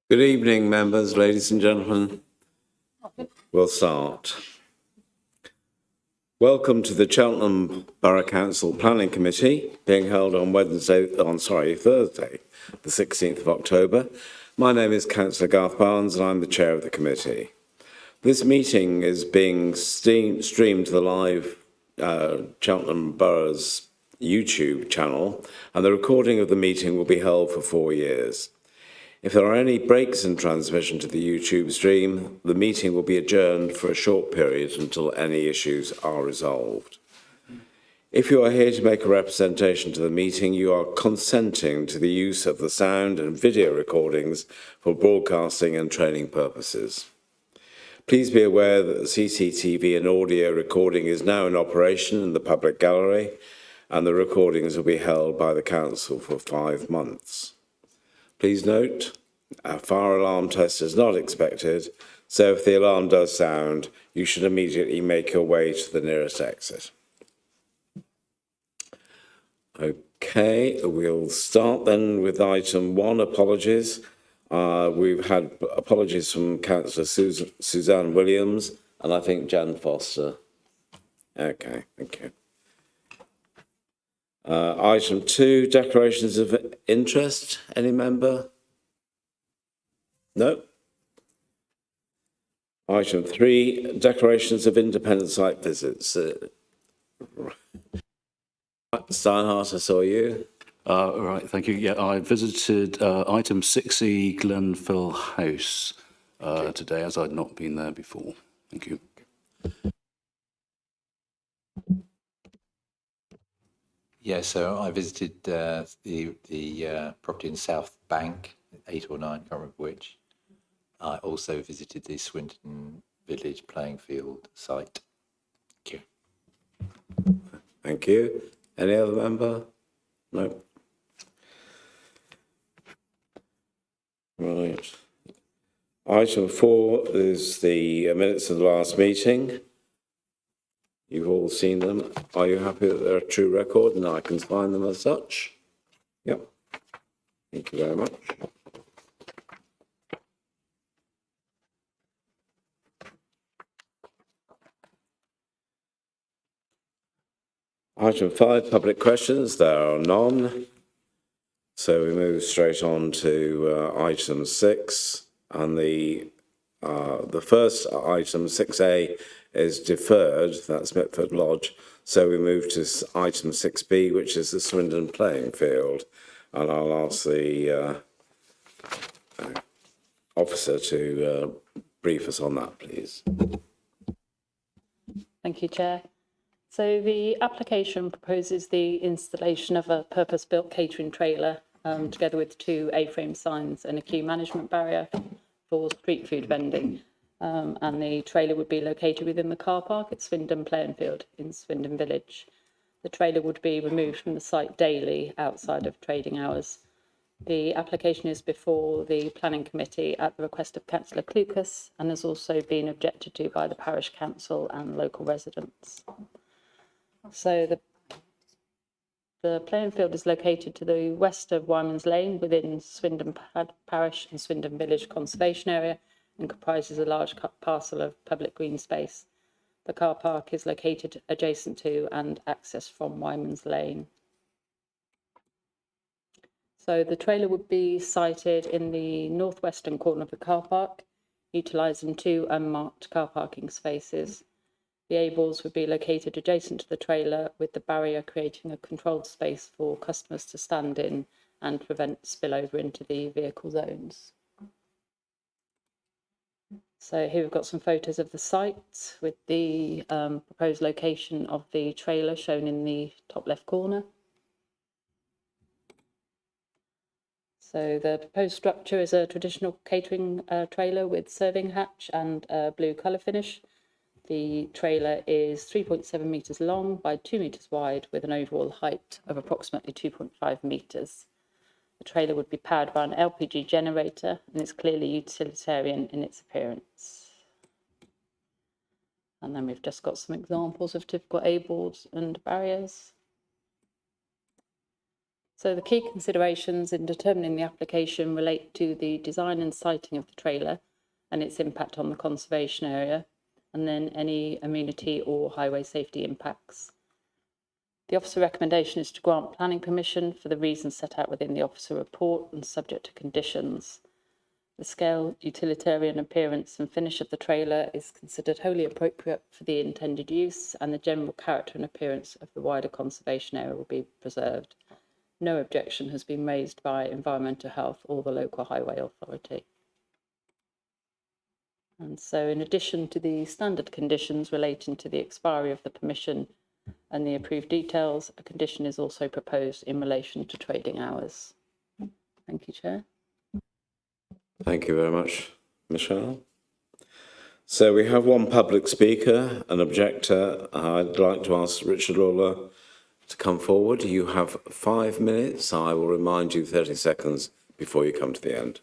Good evening, members, ladies and gentlemen. We'll start. Welcome to the Cheltenham Borough Council Planning Committee, being held on Thursday, the 16th of October. My name is Councillor Garth Barnes and I'm the chair of the committee. This meeting is being streamed to the live Cheltenham Borough's YouTube channel, and the recording of the meeting will be held for 4 years. If there are any breaks in transmission to the YouTube stream, the meeting will be adjourned for a short period until any issues are resolved. If you are here to make a representation to the meeting, you are consenting to the use of the sound and video recordings for broadcasting and training purposes. Please be aware that the CCTV and audio recording is now in operation in the public gallery, and the recordings will be held by the council for 5 months. Please note, a fire alarm test is not expected, so if the alarm does sound, you should immediately make your way to the nearest exit. Okay, we'll start then with item 1, apologies. We've had apologies from Councillor Suzanne Williams and I think Jan Foster. Okay, thank you. Item 2, declarations of interest. Any member? No. Item 3, declarations of independent site visits. Steinhardt, I saw you. Right, thank you. Yeah, I visited item 6E Glenfell House today, as I'd not been there before. Thank you. Yeah, so I visited the property in South Bank, 8 or 9, can't remember which. I also visited the Swindon Village playing field site. Thank you. Thank you. Any other member? No. Right. Item 4 is the minutes of the last meeting. You've all seen them. Are you happy that they're a true record and I can find them as such? Yep. Thank you very much. Item 5, public questions. There are none. So we move straight on to item 6, and the first item, 6A, is deferred. That's Mitford Lodge. So we move to item 6B, which is the Swindon playing field, and I'll ask the officer to brief us on that, please. Thank you, Chair. So the application proposes the installation of a purpose-built catering trailer together with 2 A-frame signs and a queue management barrier for street food vending. And the trailer would be located within the car park at Swindon Playing Field in Swindon Village. The trailer would be removed from the site daily outside of trading hours. The application is before the Planning Committee at the request of Councillor Clucas and has also been objected to by the Parish Council and local residents. So the playing field is located to the west of Wyman's Lane within Swindon Parish and Swindon Village Conservation Area and comprises a large parcel of public green space. The car park is located adjacent to and accessed from Wyman's Lane. So the trailer would be sited in the northwestern corner of the car park, utilising 2 unmarked car parking spaces. The A-balls would be located adjacent to the trailer, with the barrier creating a controlled space for customers to stand in and prevent spillover into the vehicle zones. So here we've got some photos of the site with the proposed location of the trailer shown in the top left corner. So the proposed structure is a traditional catering trailer with serving hatch and blue colour finish. The trailer is 3.7 metres long by 2 metres wide with an overall height of approximately 2.5 metres. The trailer would be powered by an LPG generator and is clearly utilitarian in its appearance. And then we've just got some examples of typical A-boards and barriers. So the key considerations in determining the application relate to the design and siting of the trailer and its impact on the conservation area, and then any amenity or highway safety impacts. The officer recommendation is to grant planning permission for the reasons set out within the officer report and subject to conditions. The scale, utilitarian appearance and finish of the trailer is considered wholly appropriate for the intended use, and the general character and appearance of the wider conservation area will be preserved. No objection has been raised by Environmental Health or the local highway authority. And so in addition to the standard conditions relating to the expiry of the permission and the approved details, a condition is also proposed in relation to trading hours. Thank you, Chair. Thank you very much, Michelle. So we have one public speaker, an objector. I'd like to ask Richard Lawler to come forward. You have 5 minutes. I will remind you 30 seconds before you come to the end.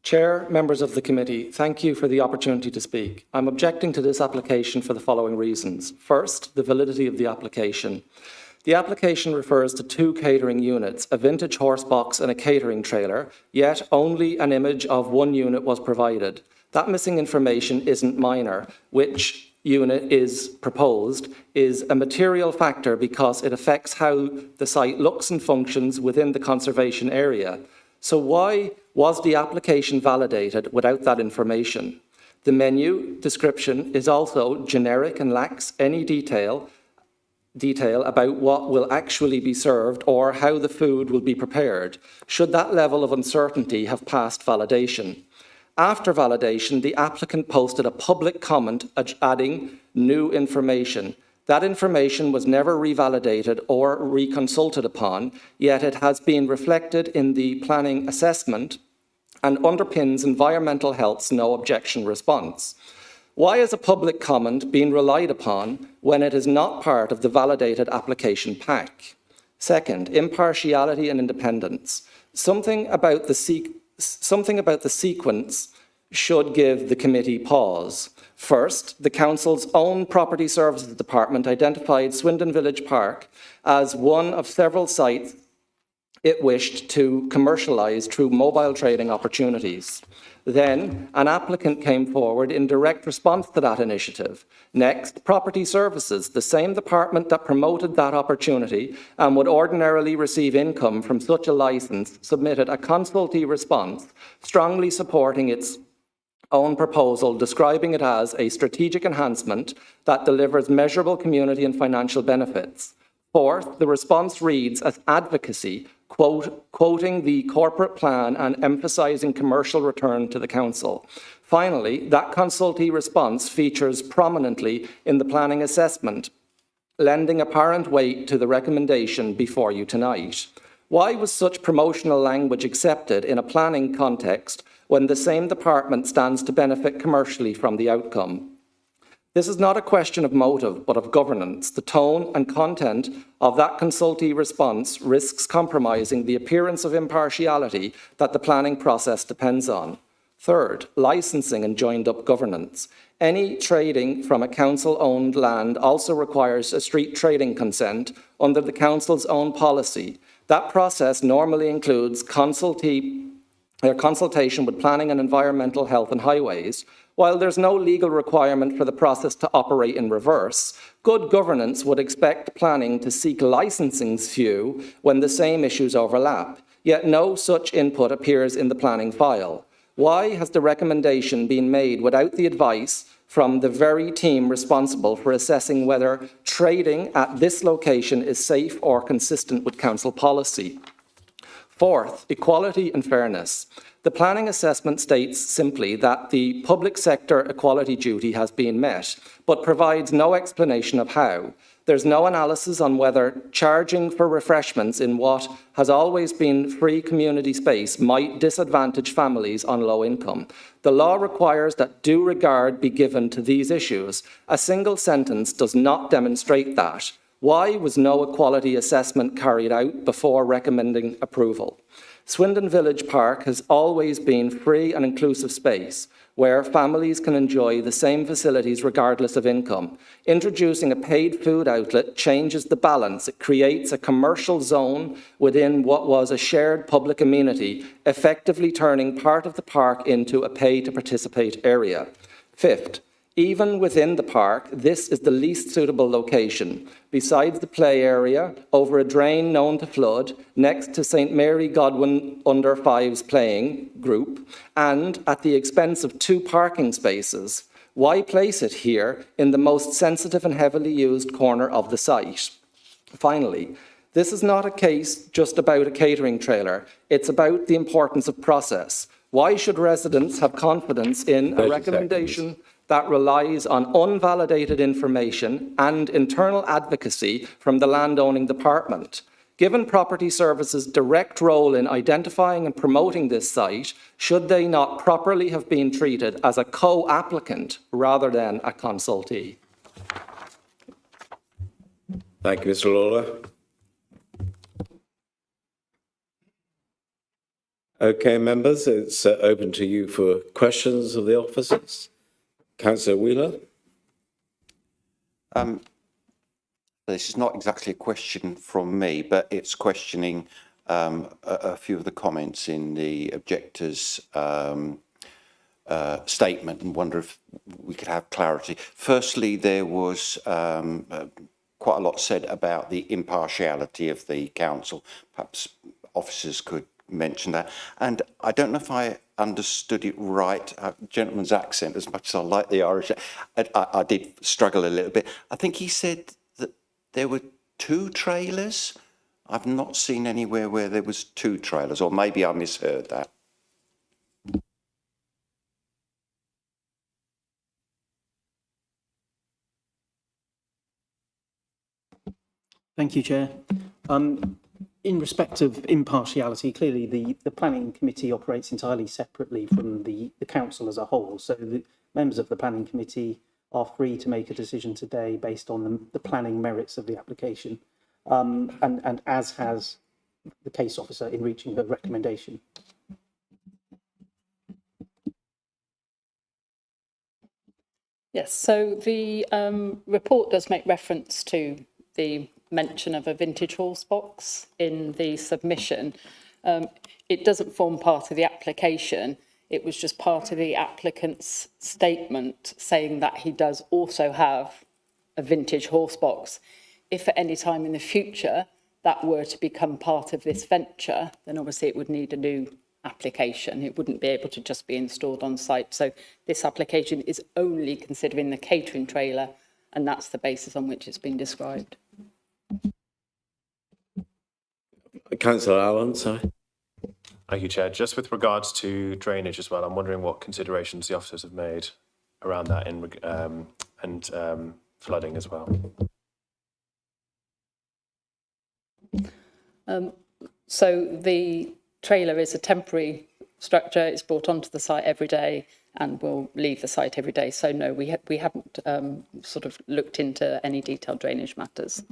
Chair, members of the committee, thank you for the opportunity to speak. I'm objecting to this application for the following reasons. First, the validity of the application. The application refers to 2 catering units, a vintage horse box and a catering trailer, yet only an image of 1 unit was provided. That missing information isn't minor. Which unit is proposed is a material factor because it affects how the site looks and functions within the conservation area. So why was the application validated without that information? The menu description is also generic and lacks any detail about what will actually be served or how the food will be prepared. Should that level of uncertainty have passed validation? After validation, the applicant posted a public comment adding new information. That information was never revalidated or reconsulted upon, yet it has been reflected in the planning assessment and underpins Environmental Health's no objection response. Why is a public comment being relied upon when it is not part of the validated application pack? Second, impartiality and independence. Something about the sequence should give the committee pause. First, the Council's own Property Services Department identified Swindon Village Park as one of several sites it wished to commercialise through mobile trading opportunities. Then, an applicant came forward in direct response to that initiative. Next, Property Services, the same department that promoted that opportunity and would ordinarily receive income from such a licence, submitted a consultee response strongly supporting its own proposal, describing it as a strategic enhancement that delivers measurable community and financial benefits. Fourth, the response reads as advocacy, quoting the corporate plan and emphasising commercial return to the council. Finally, that consultee response features prominently in the planning assessment, lending apparent weight to the recommendation before you tonight. Why was such promotional language accepted in a planning context when the same department stands to benefit commercially from the outcome? This is not a question of motive, but of governance. The tone and content of that consultee response risks compromising the appearance of impartiality that the planning process depends on. Third, licensing and joined-up governance. Any trading from a council-owned land also requires a street trading consent under the council's own policy. That process normally includes consultation with Planning and Environmental Health and Highways. While there's no legal requirement for the process to operate in reverse, good governance would expect planning to seek licensing's view when the same issues overlap, yet no such input appears in the planning file. Why has the recommendation been made without the advice from the very team responsible for assessing whether trading at this location is safe or consistent with council policy? Fourth, equality and fairness. The planning assessment states simply that the public sector equality duty has been met, but provides no explanation of how. There's no analysis on whether charging for refreshments in what has always been free community space might disadvantage families on low income. The law requires that due regard be given to these issues. A single sentence does not demonstrate that. Why was no equality assessment carried out before recommending approval? Swindon Village Park has always been free and inclusive space where families can enjoy the same facilities regardless of income. Introducing a paid food outlet changes the balance. It creates a commercial zone within what was a shared public amenity, effectively turning part of the park into a pay-to-participate area. Fifth, even within the park, this is the least suitable location. Besides the play area, over a drain known to flood, next to St Mary Godwin Under 5's playing group, and at the expense of 2 parking spaces, why place it here in the most sensitive and heavily used corner of the site? Finally, this is not a case just about a catering trailer. It's about the importance of process. Why should residents have confidence in a recommendation that relies on unvalidated information and internal advocacy from the landowning department? Given Property Services' direct role in identifying and promoting this site, should they not properly have been treated as a co-applicant rather than a consultee? Thank you, Mr. Lawler. Okay, members, it's open to you for questions of the officers. Councillor Wheeler. This is not exactly a question from me, but it's questioning a few of the comments in the objector's statement, and wonder if we could have clarity. Firstly, there was quite a lot said about the impartiality of the council. Perhaps officers could mention that. And I don't know if I understood it right, gentleman's accent, as much as I like the Irish, I did struggle a little bit. I think he said that there were 2 trailers. I've not seen anywhere where there was 2 trailers, or maybe I misheard that. Thank you, Chair. In respect of impartiality, clearly the Planning Committee operates entirely separately from the Council as a whole. So the members of the Planning Committee are free to make a decision today based on the planning merits of the application, and as has the case officer in reaching her recommendation. Yes, so the report does make reference to the mention of a vintage horse box in the submission. It doesn't form part of the application. It was just part of the applicant's statement saying that he does also have a vintage horse box. If at any time in the future that were to become part of this venture, then obviously it would need a new application. It wouldn't be able to just be installed on site. So this application is only considering the catering trailer, and that's the basis on which it's been described. Councillor Allen, sorry. Thank you, Chair. Just with regards to drainage as well, I'm wondering what considerations the officers have made around that and flooding as well. So the trailer is a temporary structure. It's brought onto the site every day and will leave the site every day. So no, we haven't sort of looked into any detailed drainage matters.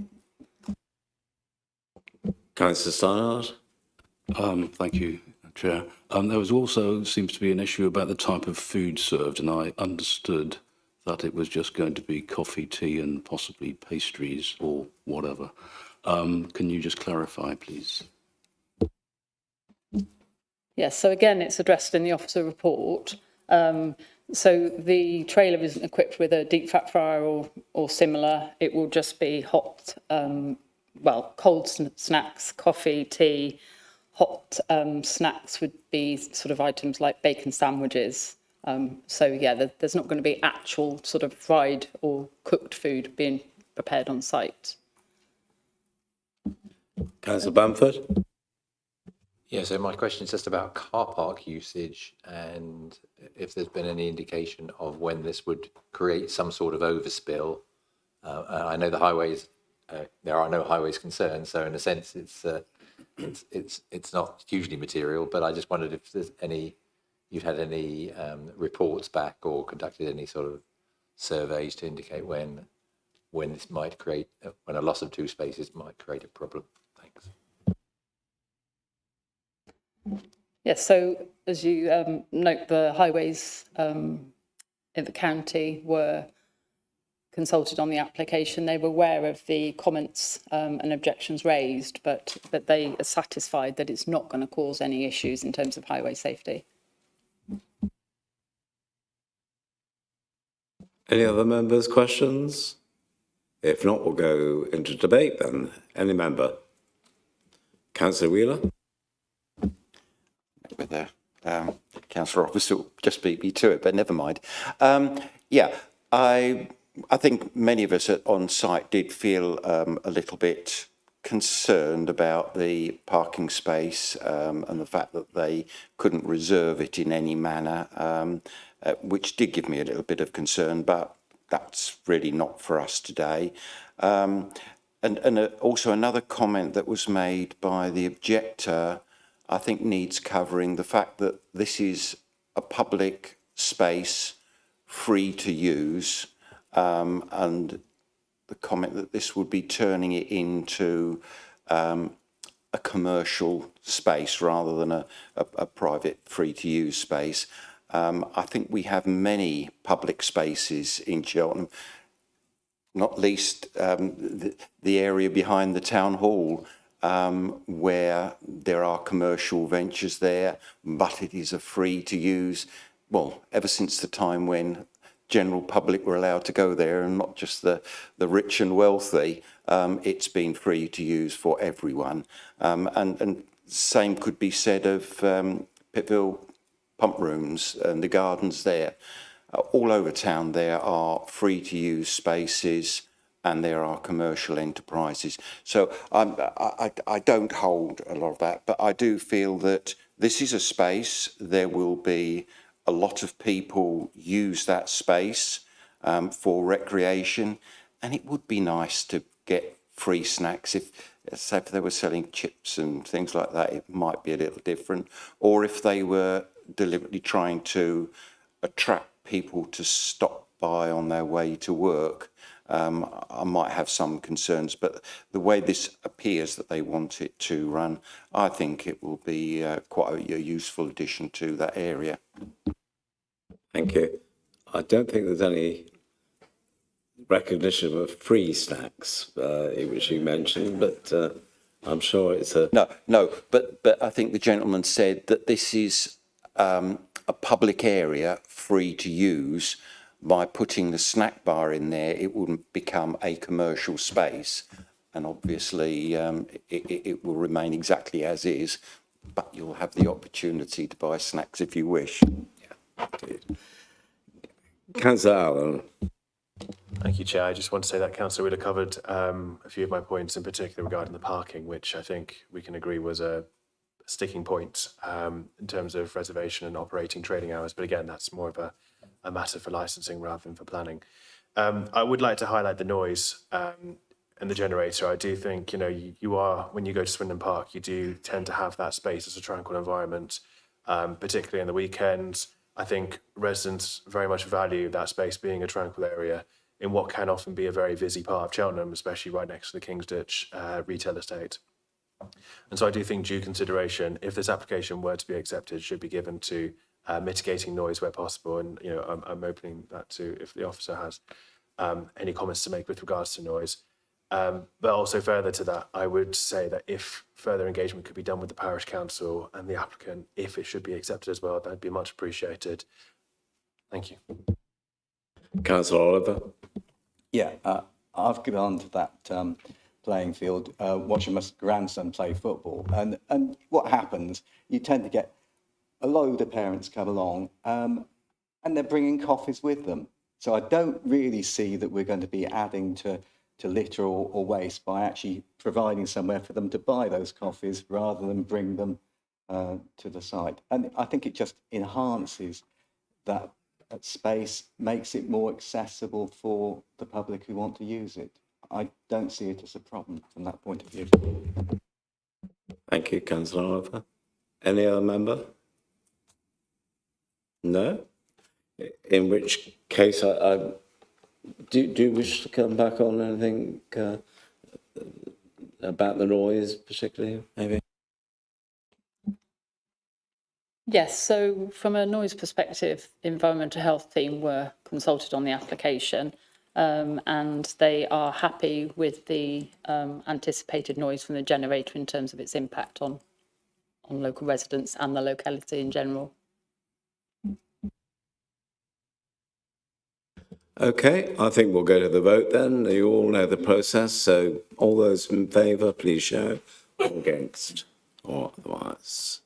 Councillor Steinhardt. Thank you, Chair. There was also seems to be an issue about the type of food served, and I understood that it was just going to be coffee, tea, and possibly pastries or whatever. Can you just clarify, please? Yes, so again, it's addressed in the officer report. So the trailer isn't equipped with a deep fat fryer or similar. It will just be hot, cold snacks, coffee, tea. Hot snacks would be sort of items like bacon sandwiches. So yeah, there's not going to be actual sort of fried or cooked food being prepared on site. Councillor Bamford. Yeah, so my question is just about car park usage and if there's been any indication of when this would create some sort of overspill. I know the highways, there are no highways concerned, so in a sense it's not hugely material, but I just wondered if there's you've had any reports back or conducted any sort of surveys to indicate when this might create, when a loss of 2 spaces might create a problem. Thanks. Yes, so as you note, the highways in the county were consulted on the application. They were aware of the comments and objections raised, but they are satisfied that it's not going to cause any issues in terms of highway safety. Any other members' questions? If not, we'll go into debate then. Any member? Councillor Wheeler? With the councillor officer will just beat me to it, but never mind. Yeah, I think many of us on site did feel a little bit concerned about the parking space and the fact that they couldn't reserve it in any manner, which did give me a little bit of concern, but that's really not for us today. And also another comment that was made by the objector, I think needs covering, the fact that this is a public space, free to use, and the comment that this would be turning it into a commercial space rather than a private free to use space. I think we have many public spaces in Cheltenham, not least the area behind the town hall, where there are commercial ventures there, but it is a free to use, well, ever since the time when general public were allowed to go there and not just the rich and wealthy, it's been free to use for everyone. And same could be said of Pittville pump rooms and the gardens there. All over town there are free to use spaces and there are commercial enterprises. So I don't hold a lot of that, but I do feel that this is a space. There will be a lot of people use that space for recreation, and it would be nice to get free snacks. Say if they were selling chips and things like that, it might be a little different. Or if they were deliberately trying to attract people to stop by on their way to work, I might have some concerns, but the way this appears that they want it to run, I think it will be quite a useful addition to that area. Thank you. I don't think there's any recognition of free snacks, which you mentioned, but I'm sure it's a... No, but I think the gentleman said that this is a public area free to use. By putting the snack bar in there, it wouldn't become a commercial space. And obviously, it will remain exactly as is, but you'll have the opportunity to buy snacks if you wish. Councillor Allen. Thank you, Chair. I just want to say that Councillor Wheeler covered a few of my points, in particular regarding the parking, which I think we can agree was a sticking point in terms of reservation and operating trading hours. But again, that's more of a matter for licensing rather than for planning. I would like to highlight the noise and the generator. I do think, you are, when you go to Swindon Park, you do tend to have that space as a tranquil environment, particularly in the weekends. I think residents very much value that space being a tranquil area in what can often be a very busy part of Cheltenham, especially right next to the Kingsditch retail estate. And so I do think due consideration, if this application were to be accepted, should be given to mitigating noise where possible. And, I'm opening that to if the officer has any comments to make with regards to noise. But also further to that, I would say that if further engagement could be done with the parish council and the applicant, if it should be accepted as well, that'd be much appreciated. Thank you. Councillor Oliver. Yeah, I've gone to that playing field watching my grandson play football, and what happens, you tend to get a load of parents come along and they're bringing coffees with them. So I don't really see that we're going to be adding to litter or waste by actually providing somewhere for them to buy those coffees rather than bring them to the site. And I think it just enhances that space, makes it more accessible for the public who want to use it. I don't see it as a problem from that point of view. Thank you, Councillor Oliver. Any other member? No? In which case, I do you wish to come back on anything about the noise, particularly, maybe? Yes, so from a noise perspective, environmental health team were consulted on the application, and they are happy with the anticipated noise from the generator in terms of its impact on local residents and the locality in general. Okay, I think we'll go to the vote then. You all know the process, so all those in favour, please show, or against, or otherwise.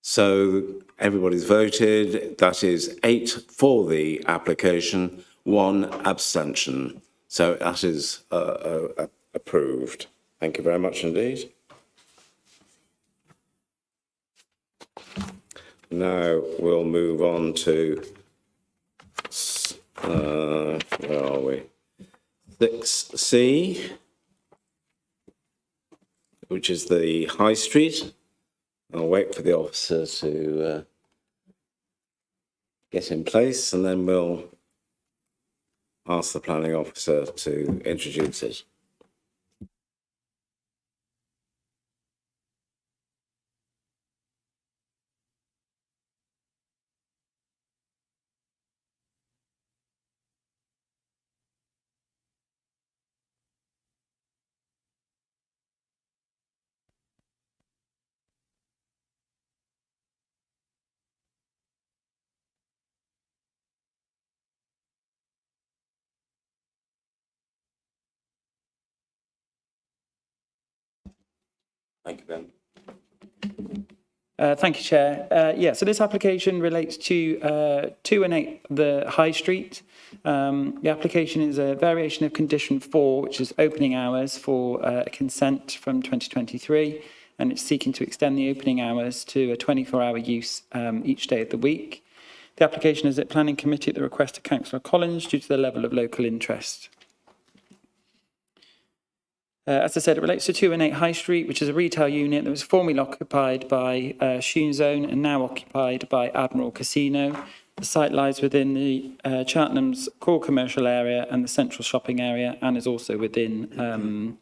So everybody's voted. That is 8 for the application, 1 abstention. So that is approved. Thank you very much indeed. Now we'll move on to, where are we? 6C, which is the High Street. I'll wait for the officer to get in place, and then we'll ask the planning officer to introduce it. Thank you, Ben. Thank you, Chair. So this application relates to 2 and 8 the High Street. The application is a variation of condition 4, which is opening hours for consent from 2023, and it's seeking to extend the opening hours to a 24-hour use each day of the week. The application is at Planning Committee at the request of Councillor Collins due to the level of local interest. As I said, it relates to 2 and 8 High Street, which is a retail unit that was formerly occupied by Shoon Zone and now occupied by Admiral Casino. The site lies within the Cheltenham's core commercial area and the central shopping area, and is also within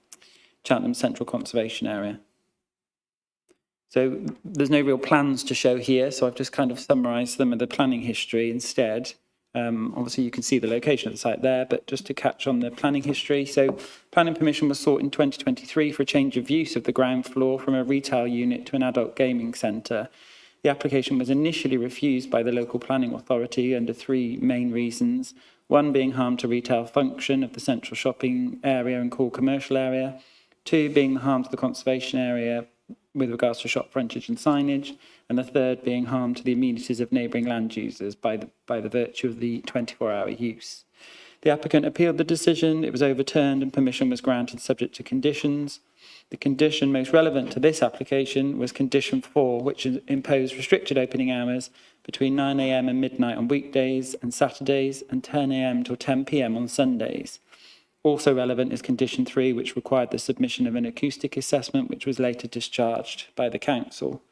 Cheltenham Central Conservation Area. So there's no real plans to show here, so I've just kind of summarised some of the planning history instead. Obviously, you can see the location of the site there, but just to catch on the planning history. So planning permission was sought in 2023 for a change of use of the ground floor from a retail unit to an adult gaming centre. The application was initially refused by the local planning authority under 3 main reasons. 1 being harm to retail function of the central shopping area and core commercial area. 2 being the harm to the conservation area with regards to shop frontage and signage, and the 3rd being harm to the amenities of neighbouring land users by the virtue of the 24-hour use. The applicant appealed the decision, it was overturned, and permission was granted subject to conditions. The condition most relevant to this application was condition 4, which imposed restricted opening hours between 9 a.m. and midnight on weekdays and Saturdays, and 10 a.m. till 10 p.m. on Sundays. Also relevant is condition 3, which required the submission of an acoustic assessment, which was later discharged by the council.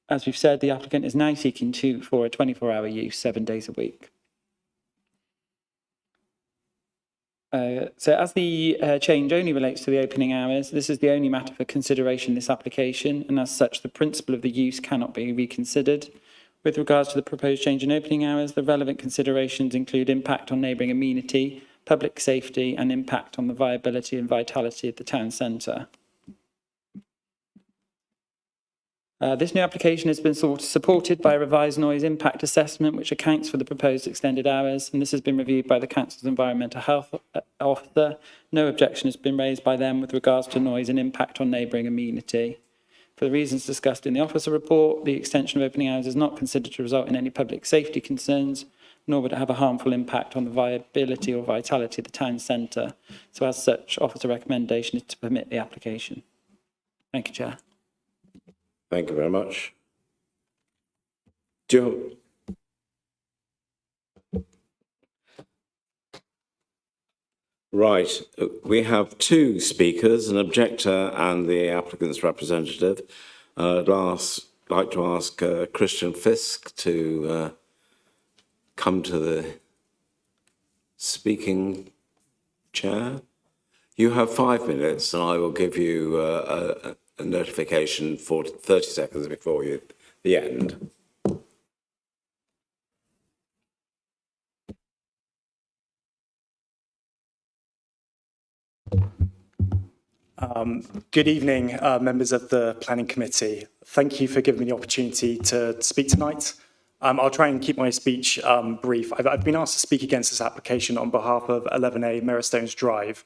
As we've said, the applicant is now seeking for a 24-hour use, 7 days a week. So as the change only relates to the opening hours, this is the only matter for consideration in this application, and as such, the principle of the use cannot be reconsidered. With regards to the proposed change in opening hours, the relevant considerations include impact on neighbouring amenity, public safety, and impact on the viability and vitality of the town centre. This new application has been supported by a revised noise impact assessment which accounts for the proposed extended hours, and this has been reviewed by the Council's Environmental Health Officer. No objection has been raised by them with regards to noise and impact on neighbouring amenity. For the reasons discussed in the officer report, the extension of opening hours is not considered to result in any public safety concerns, nor would it have a harmful impact on the viability or vitality of the town centre. So as such, officer recommendation is to permit the application. Thank you, Chair. Thank you very much. Do you... Right, we have 2 speakers, an objector and the applicant's representative. I'd like to ask Christian Fisk to come to the speaking chair. You have 5 minutes, and I will give you a notification for 30 seconds before the end. Good evening, members of the Planning Committee. Thank you for giving me the opportunity to speak tonight. I'll try and keep my speech brief. I've been asked to speak against this application on behalf of 11A Merristones Drive.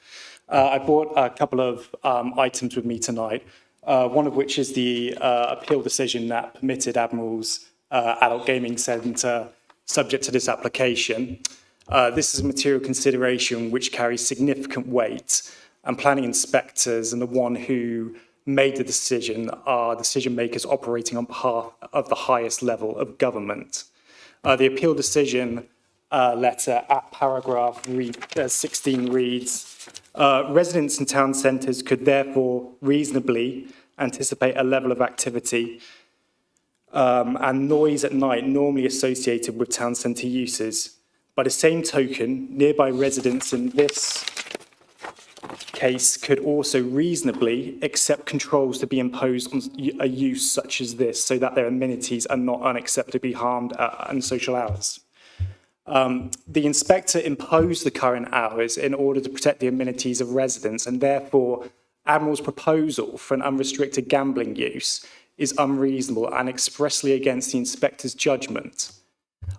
I brought a couple of items with me tonight, one of which is the appeal decision that permitted Admiral's Adult Gaming Centre subject to this application. This is a material consideration which carries significant weight, and planning inspectors and the one who made the decision are decision makers operating on behalf of the highest level of government. The appeal decision letter at paragraph 16 reads, residents in town centres could therefore reasonably anticipate a level of activity and noise at night normally associated with town centre uses. By the same token, nearby residents in this case could also reasonably accept controls to be imposed on a use such as this so that their amenities are not unacceptably harmed at unsocial hours. The inspector imposed the current hours in order to protect the amenities of residents, and therefore Admiral's proposal for an unrestricted gambling use is unreasonable and expressly against the inspector's judgment.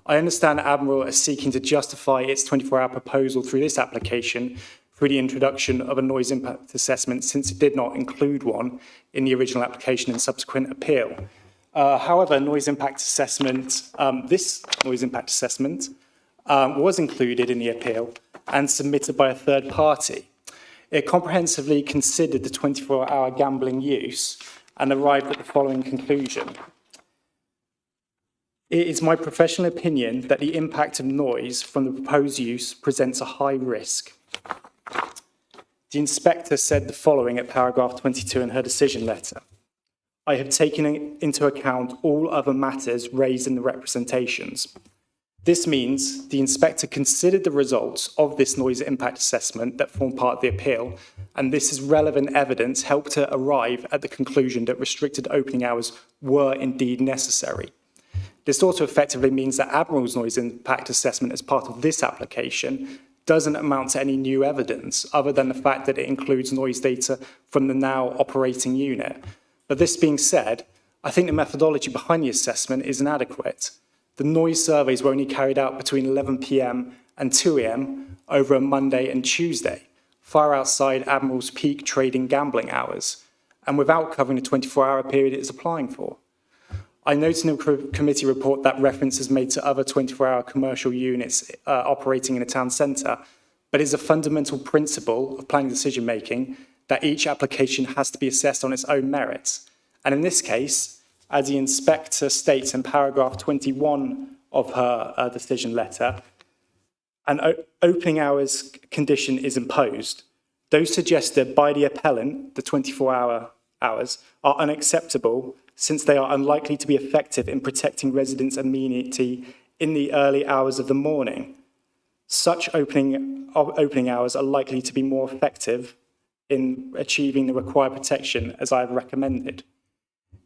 I understand Admiral is seeking to justify its 24-hour proposal through this application through the introduction of a noise impact assessment, since it did not include one in the original application and subsequent appeal. However, noise impact assessment, this noise impact assessment was included in the appeal and submitted by a third party. It comprehensively considered the 24-hour gambling use and arrived at the following conclusion. It is my professional opinion that the impact of noise from the proposed use presents a high risk. The inspector said the following at paragraph 22 in her decision letter. I have taken into account all other matters raised in the representations. This means the inspector considered the results of this noise impact assessment that form part of the appeal, and this is relevant evidence helped to arrive at the conclusion that restricted opening hours were indeed necessary. This also effectively means that Admiral's noise impact assessment as part of this application doesn't amount to any new evidence other than the fact that it includes noise data from the now operating unit. But this being said, I think the methodology behind the assessment is inadequate. The noise surveys were only carried out between 11 p.m. and 2 a.m. over a Monday and Tuesday, far outside Admiral's peak trading gambling hours, and without covering the 24-hour period it is applying for. I note in the committee report that reference is made to other 24-hour commercial units operating in a town centre, but it is a fundamental principle of planning decision-making that each application has to be assessed on its own merits. And in this case, as the inspector states in paragraph 21 of her decision letter, an opening hours condition is imposed. Those suggested by the appellant, the 24-hour hours, are unacceptable since they are unlikely to be effective in protecting residents' amenity in the early hours of the morning. Such opening hours are likely to be more effective in achieving the required protection as I have recommended.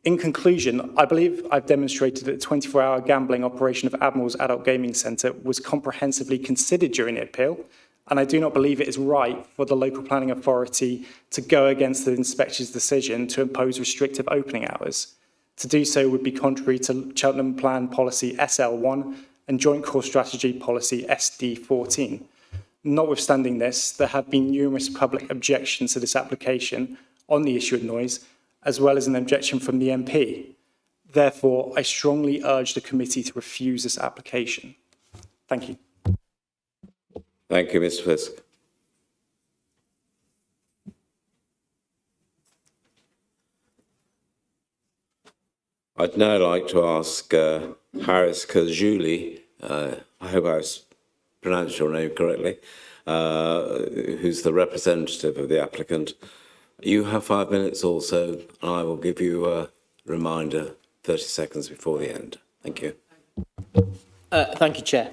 In conclusion, I believe I've demonstrated that the 24-hour gambling operation of Admiral's Adult Gaming Centre was comprehensively considered during the appeal, and I do not believe it is right for the local planning authority to go against the inspector's decision to impose restrictive opening hours. To do so would be contrary to Cheltenham Plan Policy SL1 and Joint Core Strategy Policy SD14. Notwithstanding this, there have been numerous public objections to this application on the issue of noise, as well as an objection from the MP. Therefore, I strongly urge the committee to refuse this application. Thank you. Thank you, Mr. Fisk. I'd now like to ask Harris Kazuli, I hope I pronounced your name correctly, who's the representative of the applicant. You have 5 minutes also, and I will give you a reminder 30 seconds before the end. Thank you. Thank you, Chair.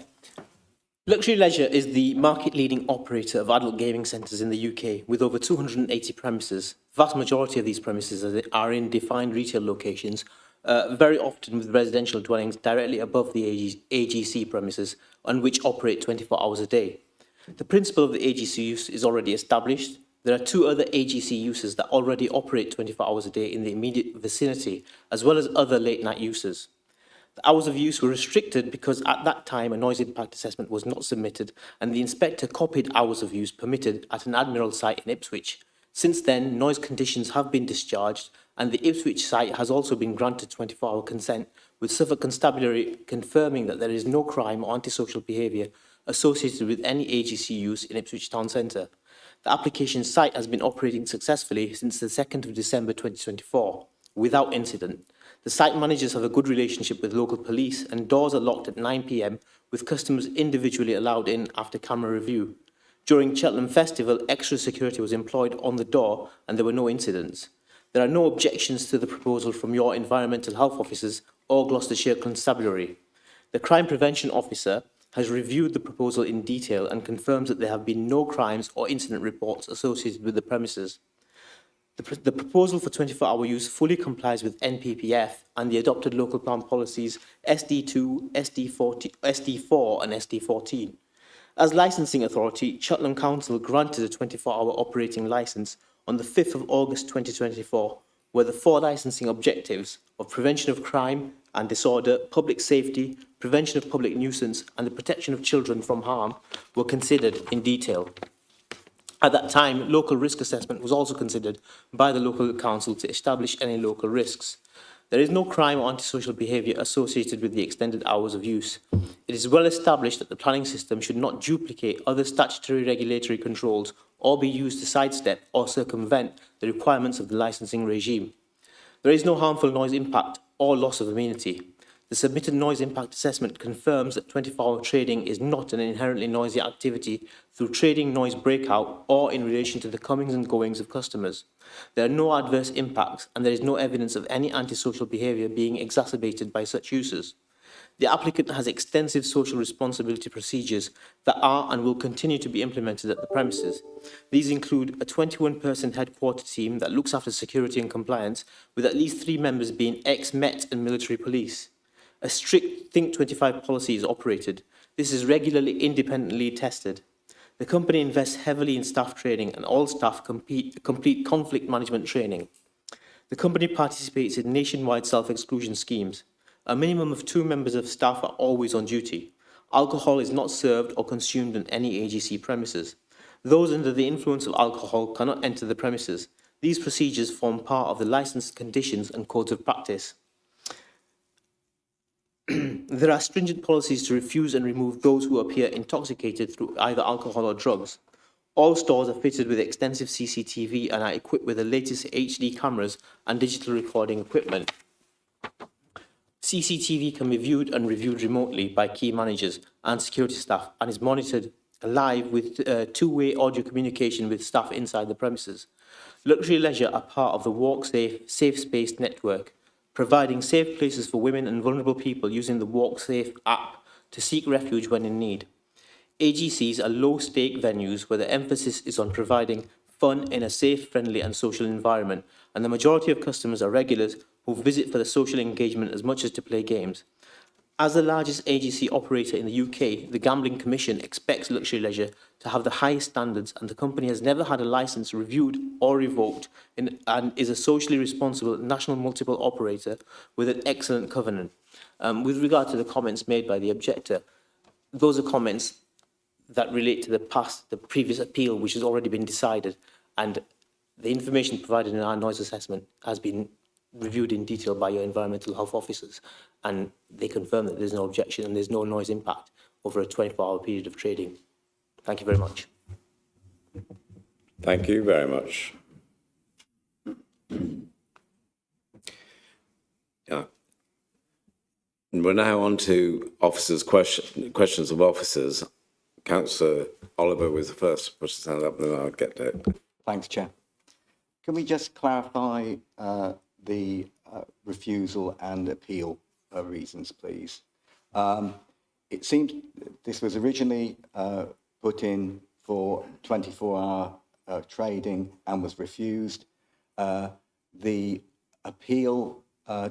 Luxury Leisure is the market-leading operator of adult gaming centres in the UK, with over 280 premises. The vast majority of these premises are in defined retail locations, very often with residential dwellings directly above the AGC premises, on which operate 24 hours a day. The principle of the AGC use is already established. There are two other AGC uses that already operate 24 hours a day in the immediate vicinity, as well as other late-night uses. The hours of use were restricted because at that time a noise impact assessment was not submitted and the inspector copied hours of use permitted at an Admiral site in Ipswich. Since then, noise conditions have been discharged and the Ipswich site has also been granted 24-hour consent, with Suffolk Constabulary confirming that there is no crime or antisocial behaviour associated with any AGC use in Ipswich Town Centre. The application site has been operating successfully since the 2nd of December 2024, without incident. The site managers have a good relationship with local police and doors are locked at 9 p.m, with customers individually allowed in after camera review. During Cheltenham Festival, extra security was employed on the door and there were no incidents. There are no objections to the proposal from your environmental health officers or Gloucestershire Constabulary. The Crime Prevention Officer has reviewed the proposal in detail and confirms that there have been no crimes or incident reports associated with the premises. The proposal for 24-hour use fully complies with NPPF and the adopted local plan policies SD2, SD4 and SD14. As licensing authority, Cheltenham Council granted a 24-hour operating licence on the 5th of August 2024, where the four licensing objectives of prevention of crime and disorder, public safety, prevention of public nuisance and the protection of children from harm were considered in detail. At that time, local risk assessment was also considered by the local council to establish any local risks. There is no crime or antisocial behaviour associated with the extended hours of use. It is well established that the planning system should not duplicate other statutory regulatory controls or be used to sidestep or circumvent the requirements of the licensing regime. There is no harmful noise impact or loss of amenity. The submitted noise impact assessment confirms that 24-hour trading is not an inherently noisy activity through trading noise breakout or in relation to the comings and goings of customers. There are no adverse impacts and there is no evidence of any antisocial behaviour being exacerbated by such uses. The applicant has extensive social responsibility procedures that are and will continue to be implemented at the premises. These include a 21-person headquarter team that looks after security and compliance, with at least 3 members being ex-Met and military police. A strict Think 25 policy is operated. This is regularly independently tested. The company invests heavily in staff training and all staff complete conflict management training. The company participates in nationwide self-exclusion schemes. A minimum of 2 members of staff are always on duty. Alcohol is not served or consumed on any AGC premises. Those under the influence of alcohol cannot enter the premises. These procedures form part of the licensed conditions and codes of practice. There are stringent policies to refuse and remove those who appear intoxicated through either alcohol or drugs. All stores are fitted with extensive CCTV and are equipped with the latest HD cameras and digital recording equipment. CCTV can be viewed and reviewed remotely by key managers and security staff and is monitored live with two-way audio communication with staff inside the premises. Luxury Leisure are part of the Walk Safe Safe Space network, providing safe places for women and vulnerable people using the Walk Safe app to seek refuge when in need. AGCs are low-stake venues where the emphasis is on providing fun in a safe, friendly and social environment, and the majority of customers are regulars who visit for the social engagement as much as to play games. As the largest AGC operator in the UK, the Gambling Commission expects Luxury Leisure to have the highest standards, and the company has never had a licence reviewed or revoked and is a socially responsible national multiple operator with an excellent covenant. With regard to the comments made by the objector, those are comments that relate to the previous appeal, which has already been decided, and the information provided in our noise assessment has been reviewed in detail by your environmental health officers, and they confirm that there's no objection and there's no noise impact over a 24-hour period of trading. Thank you very much. Thank you very much. Yeah. And we're now on to officers' questions of officers. Councillor Oliver was the first to put his hand up, and then I'll get to it. Thanks, Chair. Can we just clarify the refusal and appeal reasons, please? it seems this was originally put in for 24-hour trading and was refused. The appeal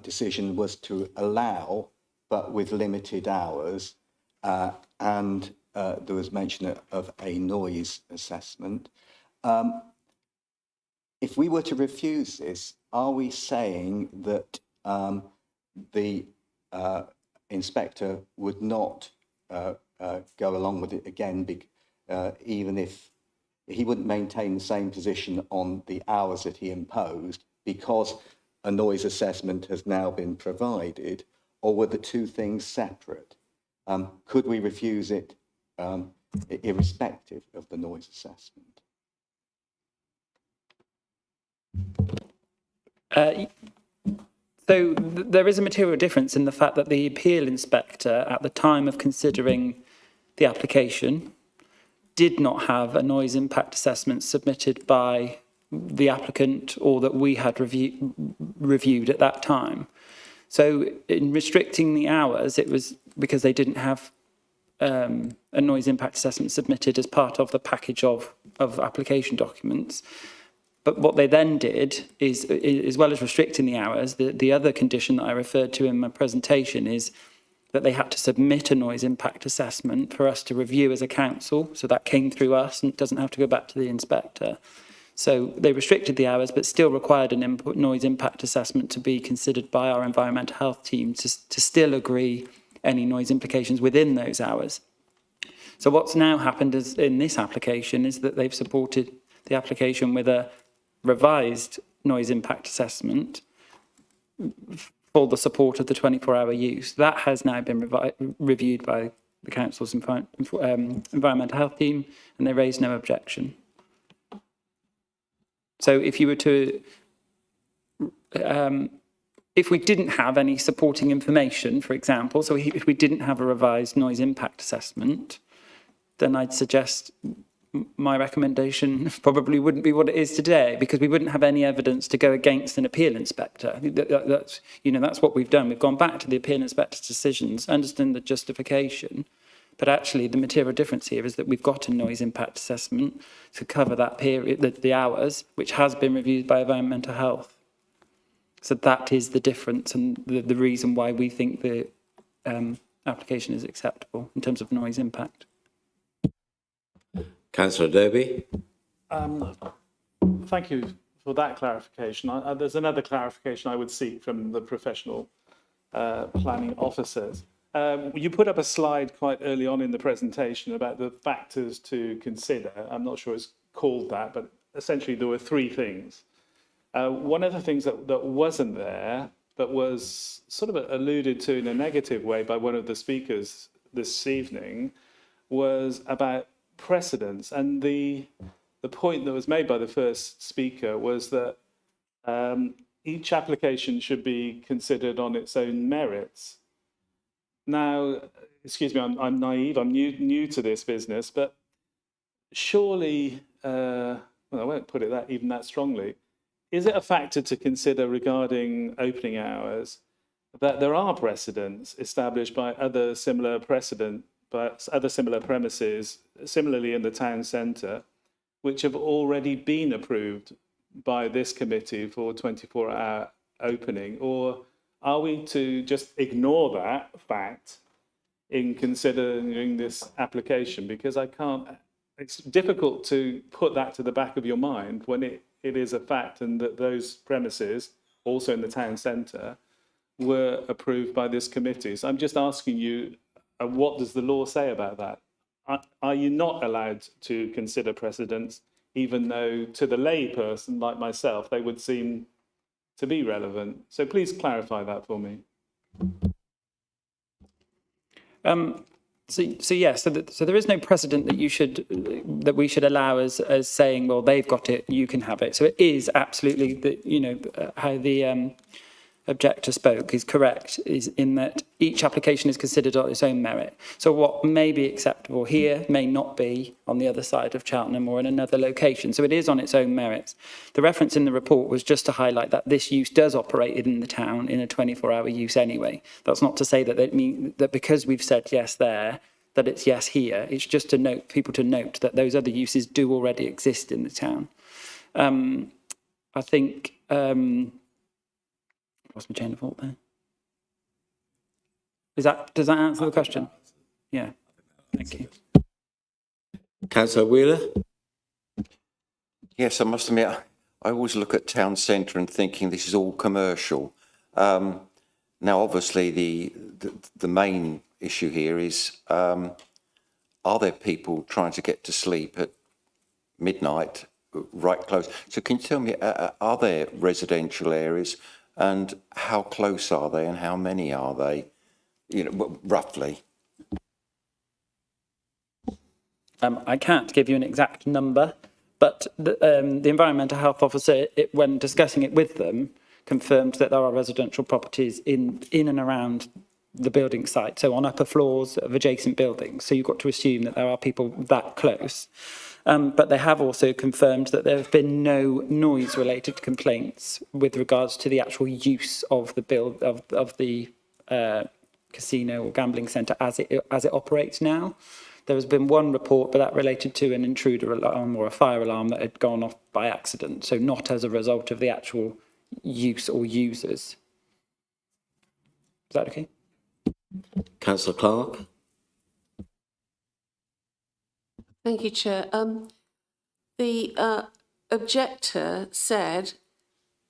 decision was to allow, but with limited hours, and there was mention of a noise assessment. If we were to refuse this, are we saying that the inspector would not go along with it again, even if he wouldn't maintain the same position on the hours that he imposed because a noise assessment has now been provided, or were the two things separate? Could we refuse it irrespective of the noise assessment? So there is a material difference in the fact that the appeal inspector, at the time of considering the application, did not have a noise impact assessment submitted by the applicant or that we had reviewed at that time. So in restricting the hours, it was because they didn't have a noise impact assessment submitted as part of the package of application documents. But what they then did is, as well as restricting the hours, the other condition that I referred to in my presentation is that they had to submit a noise impact assessment for us to review as a council. So that came through us and doesn't have to go back to the inspector. So they restricted the hours, but still required an noise impact assessment to be considered by our environmental health team to still agree any noise implications within those hours. So what's now happened is, in this application, is that they've supported the application with a revised noise impact assessment for the support of the 24-hour use. That has now been reviewed by the council's environmental health team, and they raised no objection. So if you were to, if we didn't have any supporting information, for example, so if we didn't have a revised noise impact assessment, then I'd suggest my recommendation probably wouldn't be what it is today, because we wouldn't have any evidence to go against an appeal inspector. That's, you know, that's what we've done. We've gone back to the appeal inspector's decisions, understand the justification, but actually the material difference here is that we've got a noise impact assessment to cover that period, the hours, which has been reviewed by environmental health. So that is the difference and the reason why we think the application is acceptable in terms of noise impact. Councillor Derby. Thank you for that clarification. There's another clarification I would seek from the professional planning officers. You put up a slide quite early on in the presentation about the factors to consider. I'm not sure it's called that, but essentially there were three things. One of the things that wasn't there, but was sort of alluded to in a negative way by one of the speakers this evening, was about precedence. And the point that was made by the first speaker was that each application should be considered on its own merits. Now, excuse me, I'm naive, I'm new to this business, but surely, well, I won't put it even that strongly, is it a factor to consider regarding opening hours that there are precedents established by other similar premises, similarly in the town centre, which have already been approved by this committee for 24-hour opening? Or are we to just ignore that fact in considering this application? Because it's difficult to put that to the back of your mind when it is a fact and that those premises, also in the town centre, were approved by this committee. So I'm just asking you, what does the law say about that? Are you not allowed to consider precedents, even though to the lay person like myself, they would seem to be relevant? So please clarify that for me. So there is no precedent that we should allow as saying, well, they've got it, you can have it. So it is absolutely how the objector spoke is correct, is in that each application is considered on its own merit. So what may be acceptable here may not be on the other side of Cheltenham or in another location. So it is on its own merits. The reference in the report was just to highlight that this use does operate in the town in a 24-hour use anyway. That's not to say that it means that because we've said yes there, that it's yes here. It's just to note, people to note that those other uses do already exist in the town. I think, lost my chain of thought there. Does that answer the question? Yeah, thank you. Councillor Wheeler? Yes, I must admit, I always look at town centre and thinking this is all commercial. Now, obviously, the main issue here is, are there people trying to get to sleep at midnight, right close? So can you tell me, are there residential areas, and how close are they, and how many are they, you know, roughly? I can't give you an exact number, but the environmental health officer, when discussing it with them, confirmed that there are residential properties in and around the building site, so on upper floors of adjacent buildings. So you've got to assume that there are people that close. But they have also confirmed that there have been no noise-related complaints with regards to the actual use of the casino or gambling centre as it operates now. There has been one report, but that related to an intruder alarm or a fire alarm that had gone off by accident, so not as a result of the actual use or users. Is that okay? Councillor Clark? Thank you, Chair. The objector said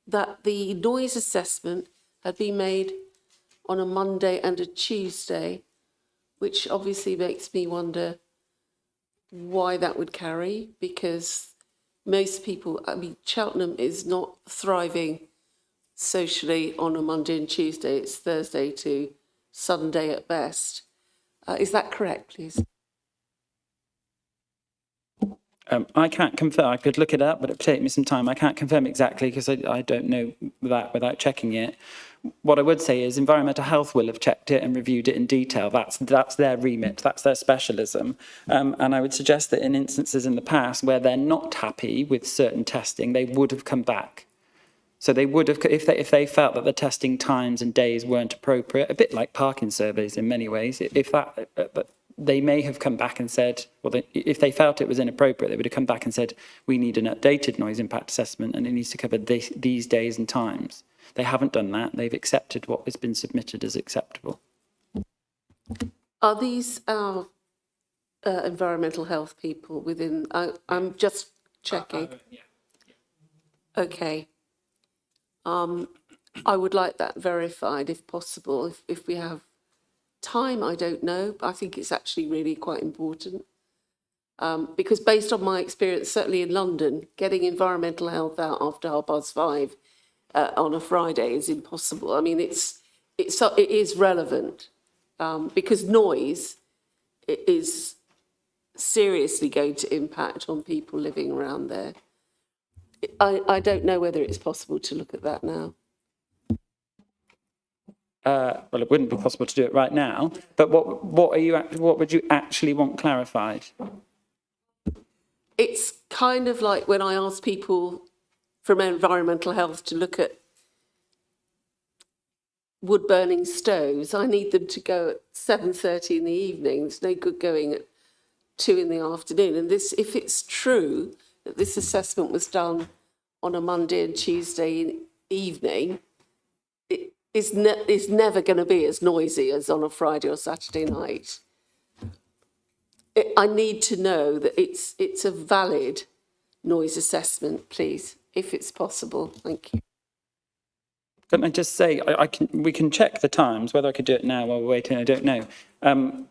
that the noise assessment had been made on a Monday and a Tuesday, which obviously makes me wonder why that would carry, because most people, I mean, Cheltenham is not thriving socially on a Monday and Tuesday. It's Thursday to Sunday at best. Is that correct, please? I can't confirm. I could look it up, but it would take me some time. I can't confirm exactly because I don't know that without checking it. What I would say is Environmental Health will have checked it and reviewed it in detail. That's their remit. That's their specialism. And I would suggest that in instances in the past where they're not happy with certain testing, they would have come back. So they would have, if they felt that the testing times and days weren't appropriate, a bit like parking surveys in many ways, they may have come back and said, well, if they felt it was inappropriate, they would have come back and said, we need an updated noise impact assessment and it needs to cover these days and times. They haven't done that. They've accepted what has been submitted as acceptable. Are these our environmental health people within, I'm just checking. Okay. I would like that verified if possible, if we have time, I don't know, but I think it's actually really quite important. Because based on my experience, certainly in London, getting environmental health out after 5:30 on a Friday is impossible. I mean, it is relevant because noise is seriously going to impact on people living around there. I don't know whether it's possible to look at that now. Well, it wouldn't be possible to do it right now, but what would you actually want clarified? It's kind of like when I ask people from environmental health to look at wood burning stoves. I need them to go at 7:30 in the evening. There's no good going at 2 in the afternoon. And this, if it's true that this assessment was done on a Monday and Tuesday evening, it is never going to be as noisy as on a Friday or Saturday night. I need to know that it's a valid noise assessment, please, if it's possible. Thank you. Can I just say, we can check the times, whether I could do it now while we're waiting, I don't know.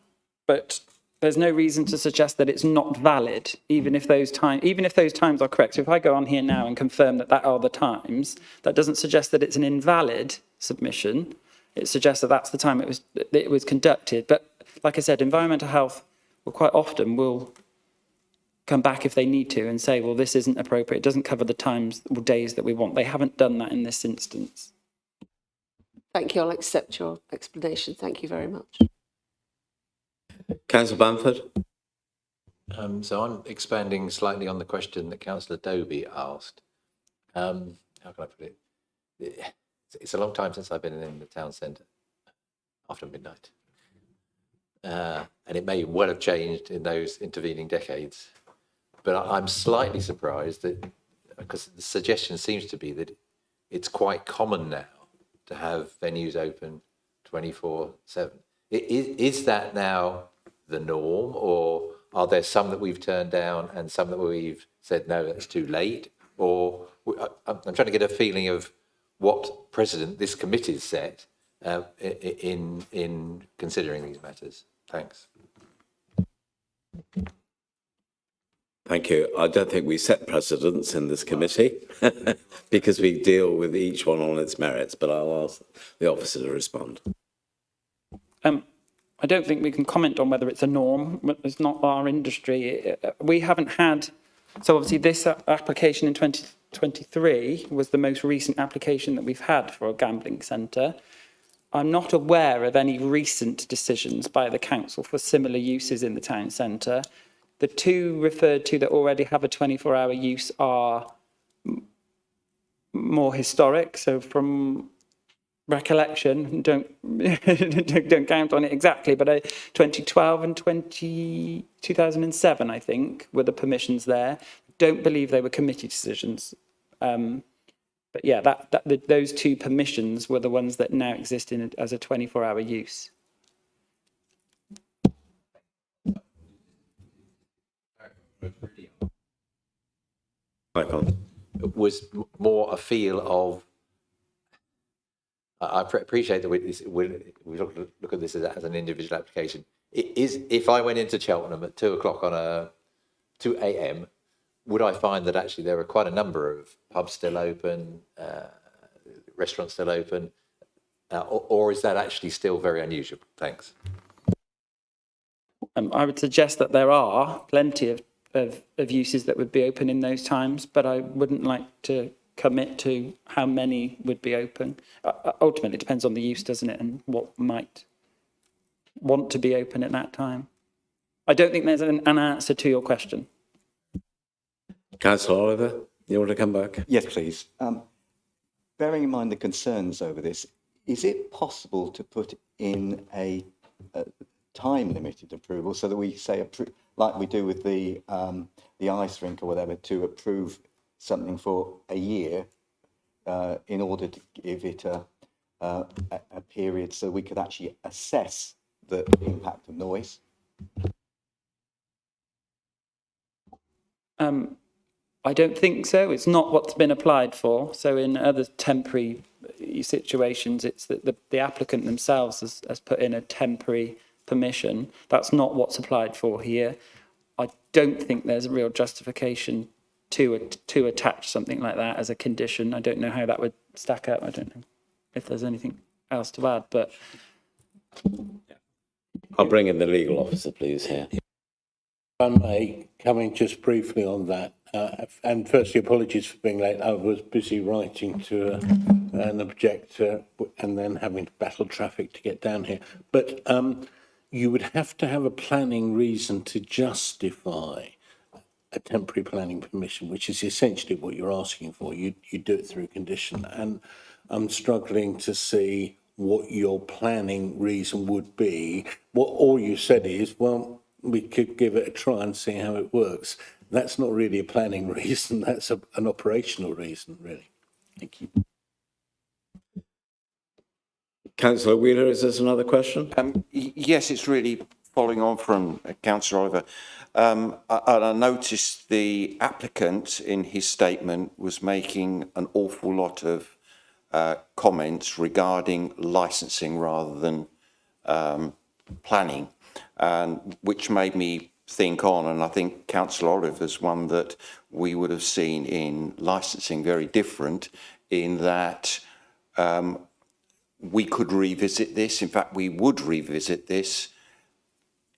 But there's no reason to suggest that it's not valid, even if those times are correct. So if I go on here now and confirm that are the times, that doesn't suggest that it's an invalid submission. It suggests that that's the time it was conducted. But like I said, environmental health quite often will come back if they need to and say, well, this isn't appropriate. It doesn't cover the times or days that we want. They haven't done that in this instance. Thank you. I'll accept your explanation. Thank you very much. Councillor Bamford? So I'm expanding slightly on the question that Councillor Doby asked. How can I put it? It's a long time since I've been in the town centre after midnight. And it may well have changed in those intervening decades. But I'm slightly surprised that, because the suggestion seems to be that it's quite common now to have venues open 24/7. Is that now the norm, or are there some that we've turned down and some that we've said, no, that's too late? Or I'm trying to get a feeling of what precedent this committee has set in considering these matters. Thanks. Thank you. I don't think we set precedents in this committee because we deal with each one on its merits, but I'll ask the officer to respond. I don't think we can comment on whether it's a norm. It's not our industry. We haven't had, so obviously this application in 2023 was the most recent application that we've had for a gambling centre. I'm not aware of any recent decisions by the council for similar uses in the town centre. The two referred to that already have a 24-hour use are more historic. So from recollection, don't count on it exactly, but 2012 and 2007, I think, were the permissions there. Don't believe they were committee decisions. But yeah, those two permissions were the ones that now exist as a 24-hour use. It was more a feel of, I appreciate that we look at this as an individual application. If I went into Cheltenham at 2 o'clock on 2 a.m, would I find that actually there are quite a number of pubs still open, restaurants still open, or is that actually still very unusual? Thanks. I would suggest that there are plenty of uses that would be open in those times, but I wouldn't like to commit to how many would be open. Ultimately, it depends on the use, doesn't it, and what might want to be open at that time. I don't think there's an answer to your question. Councillor Oliver, you want to come back? Yes, please. Bearing in mind the concerns over this, is it possible to put in a time-limited approval so that we say, like we do with the ice rink or whatever, to approve something for a year in order to give it a period so we could actually assess the impact of noise? I don't think so. It's not what's been applied for. So in other temporary situations, it's that the applicant themselves has put in a temporary permission. That's not what's applied for here. I don't think there's a real justification to attach something like that as a condition. I don't know how that would stack up. I don't know if there's anything else to add, but I'll bring in the legal officer, please, here. If I may, coming just briefly on that, and firstly, apologies for being late. I was busy writing to an objector and then having to battle traffic to get down here. But you would have to have a planning reason to justify a temporary planning permission, which is essentially what you're asking for. You do it through condition. And I'm struggling to see what your planning reason would be. What all you said is, well, we could give it a try and see how it works. That's not really a planning reason. That's an operational reason, really. Thank you. Councillor Wheeler, is this another question? Yes, it's really following on from Councillor Oliver. I noticed the applicant in his statement was making an awful lot of comments regarding licensing rather than planning, and which made me think on, and I think Councillor Oliver's one that we would have seen in licensing very different in that we could revisit this. In fact, we would revisit this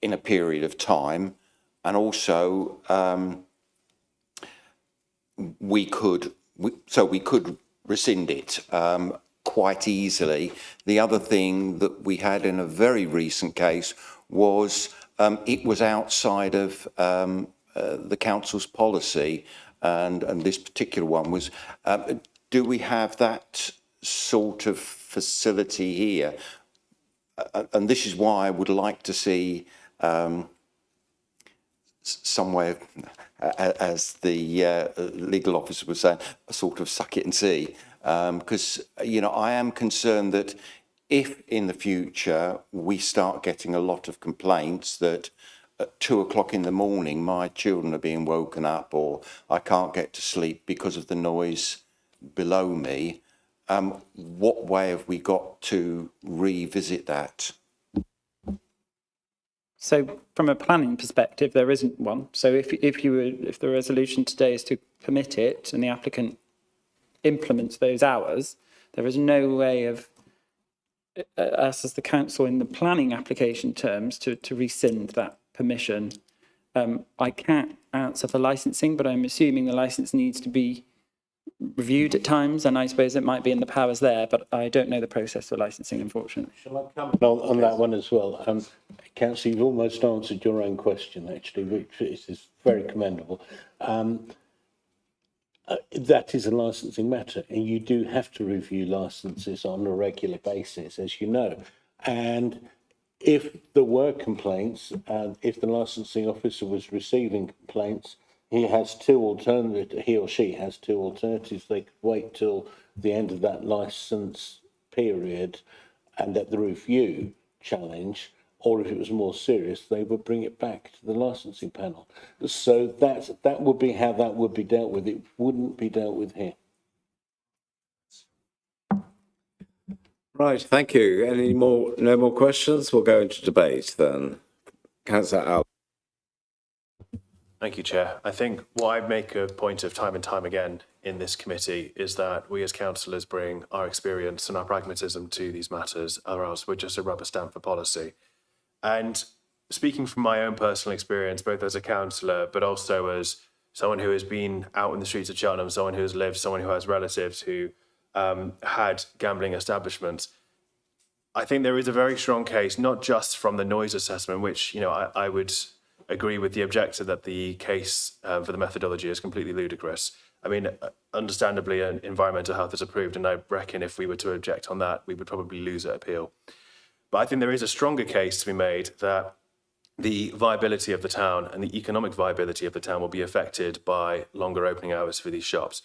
in a period of time, and also we could rescind it quite easily. The other thing that we had in a very recent case was it was outside of the council's policy, and this particular one was, do we have that sort of facility here? And this is why I would like to see somewhere, as the legal officer was saying, a sort of suck it and see. Because, you know, I am concerned that if in the future we start getting a lot of complaints that at 2 o'clock in the morning my children are being woken up, or I can't get to sleep because of the noise below me, what way have we got to revisit that? So from a planning perspective, there isn't one. So if the resolution today is to permit it and the applicant implements those hours, there is no way of us as the council in the planning application terms to rescind that permission. I can't answer for licensing, but I'm assuming the license needs to be reviewed at times, and I suppose it might be in the powers there, but I don't know the process for licensing, unfortunately. Shall I comment on that one as well? Councillor, you've almost answered your own question, actually, which is very commendable. That is a licensing matter, and you do have to review licenses on a regular basis, as you know. And if there were complaints, and if the licensing officer was receiving complaints, he or she has two alternatives. They could wait till the end of that licence period and at the review challenge, or if it was more serious, they would bring it back to the licensing panel. So that would be how that would be dealt with. It wouldn't be dealt with here. Right, thank you. No more questions? We'll go into debate then. Councillor Al. Thank you, Chair. I think what I make a point of time and time again in this committee is that we as councillors bring our experience and our pragmatism to these matters, or else we're just a rubber stamp for policy. And speaking from my own personal experience, both as a councillor, but also as someone who has been out in the streets of Cheltenham, someone who has lived, someone who has relatives who had gambling establishments, I think there is a very strong case, not just from the noise assessment, which, you know, I would agree with the objector that the case for the methodology is completely ludicrous. I mean, understandably, environmental health is approved, and I reckon if we were to object on that, we would probably lose at appeal. But I think there is a stronger case to be made that the viability of the town and the economic viability of the town will be affected by longer opening hours for these shops.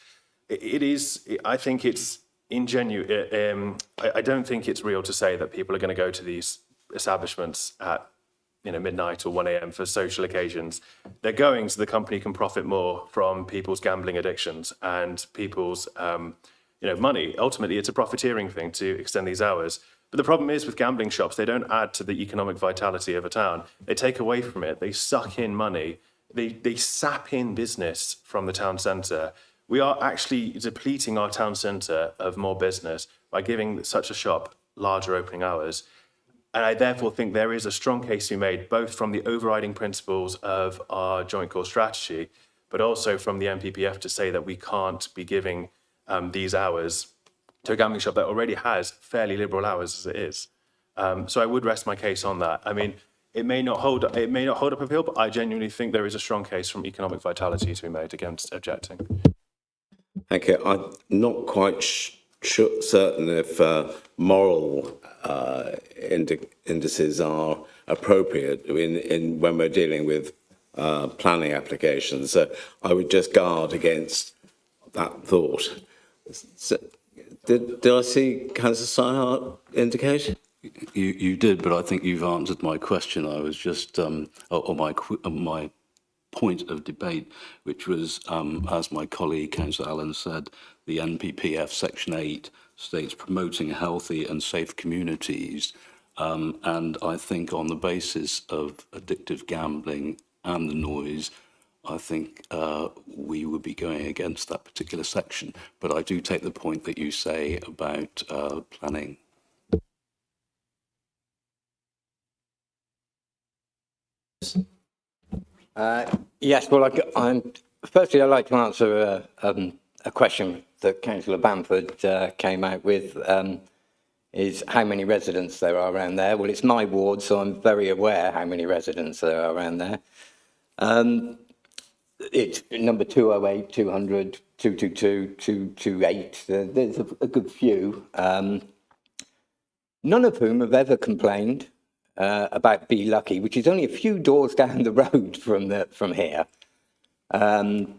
I think it's ingenuine. I don't think it's real to say that people are going to go to these establishments at midnight or 1 a.m. for social occasions. They're going so the company can profit more from people's gambling addictions and people's money. Ultimately, it's a profiteering thing to extend these hours. But the problem is with gambling shops, they don't add to the economic vitality of a town. They take away from it. They suck in money. They sap in business from the town centre. We are actually depleting our town centre of more business by giving such a shop larger opening hours. And I therefore think there is a strong case to be made, both from the overriding principles of our joint core strategy, but also from the NPPF to say that we can't be giving these hours to a gambling shop that already has fairly liberal hours as it is. So I would rest my case on that. I mean, it may not hold up appeal, but I genuinely think there is a strong case from economic vitality to be made against objecting. Thank you. I'm not quite certain if moral indices are appropriate when we're dealing with planning applications. So I would just guard against that thought. So, did I see Councillor Sinehart indicate? You did, but I think you've answered my question. I was just, my point of debate, which was, as my colleague Councillor Allen said, the NPPF Section 8 states promoting healthy and safe communities. And I think on the basis of addictive gambling and the noise, I think we would be going against that particular section. But I do take the point that you say about planning. Yes, well, firstly, I'd like to answer a question that Councillor Bamford came out with, is how many residents there are around there. Well, it's my ward, so I'm very aware how many residents there are around there. It's number 208, 200, 222, 228. There's a good few. None of whom have ever complained about Be Lucky, which is only a few doors down the road from here. In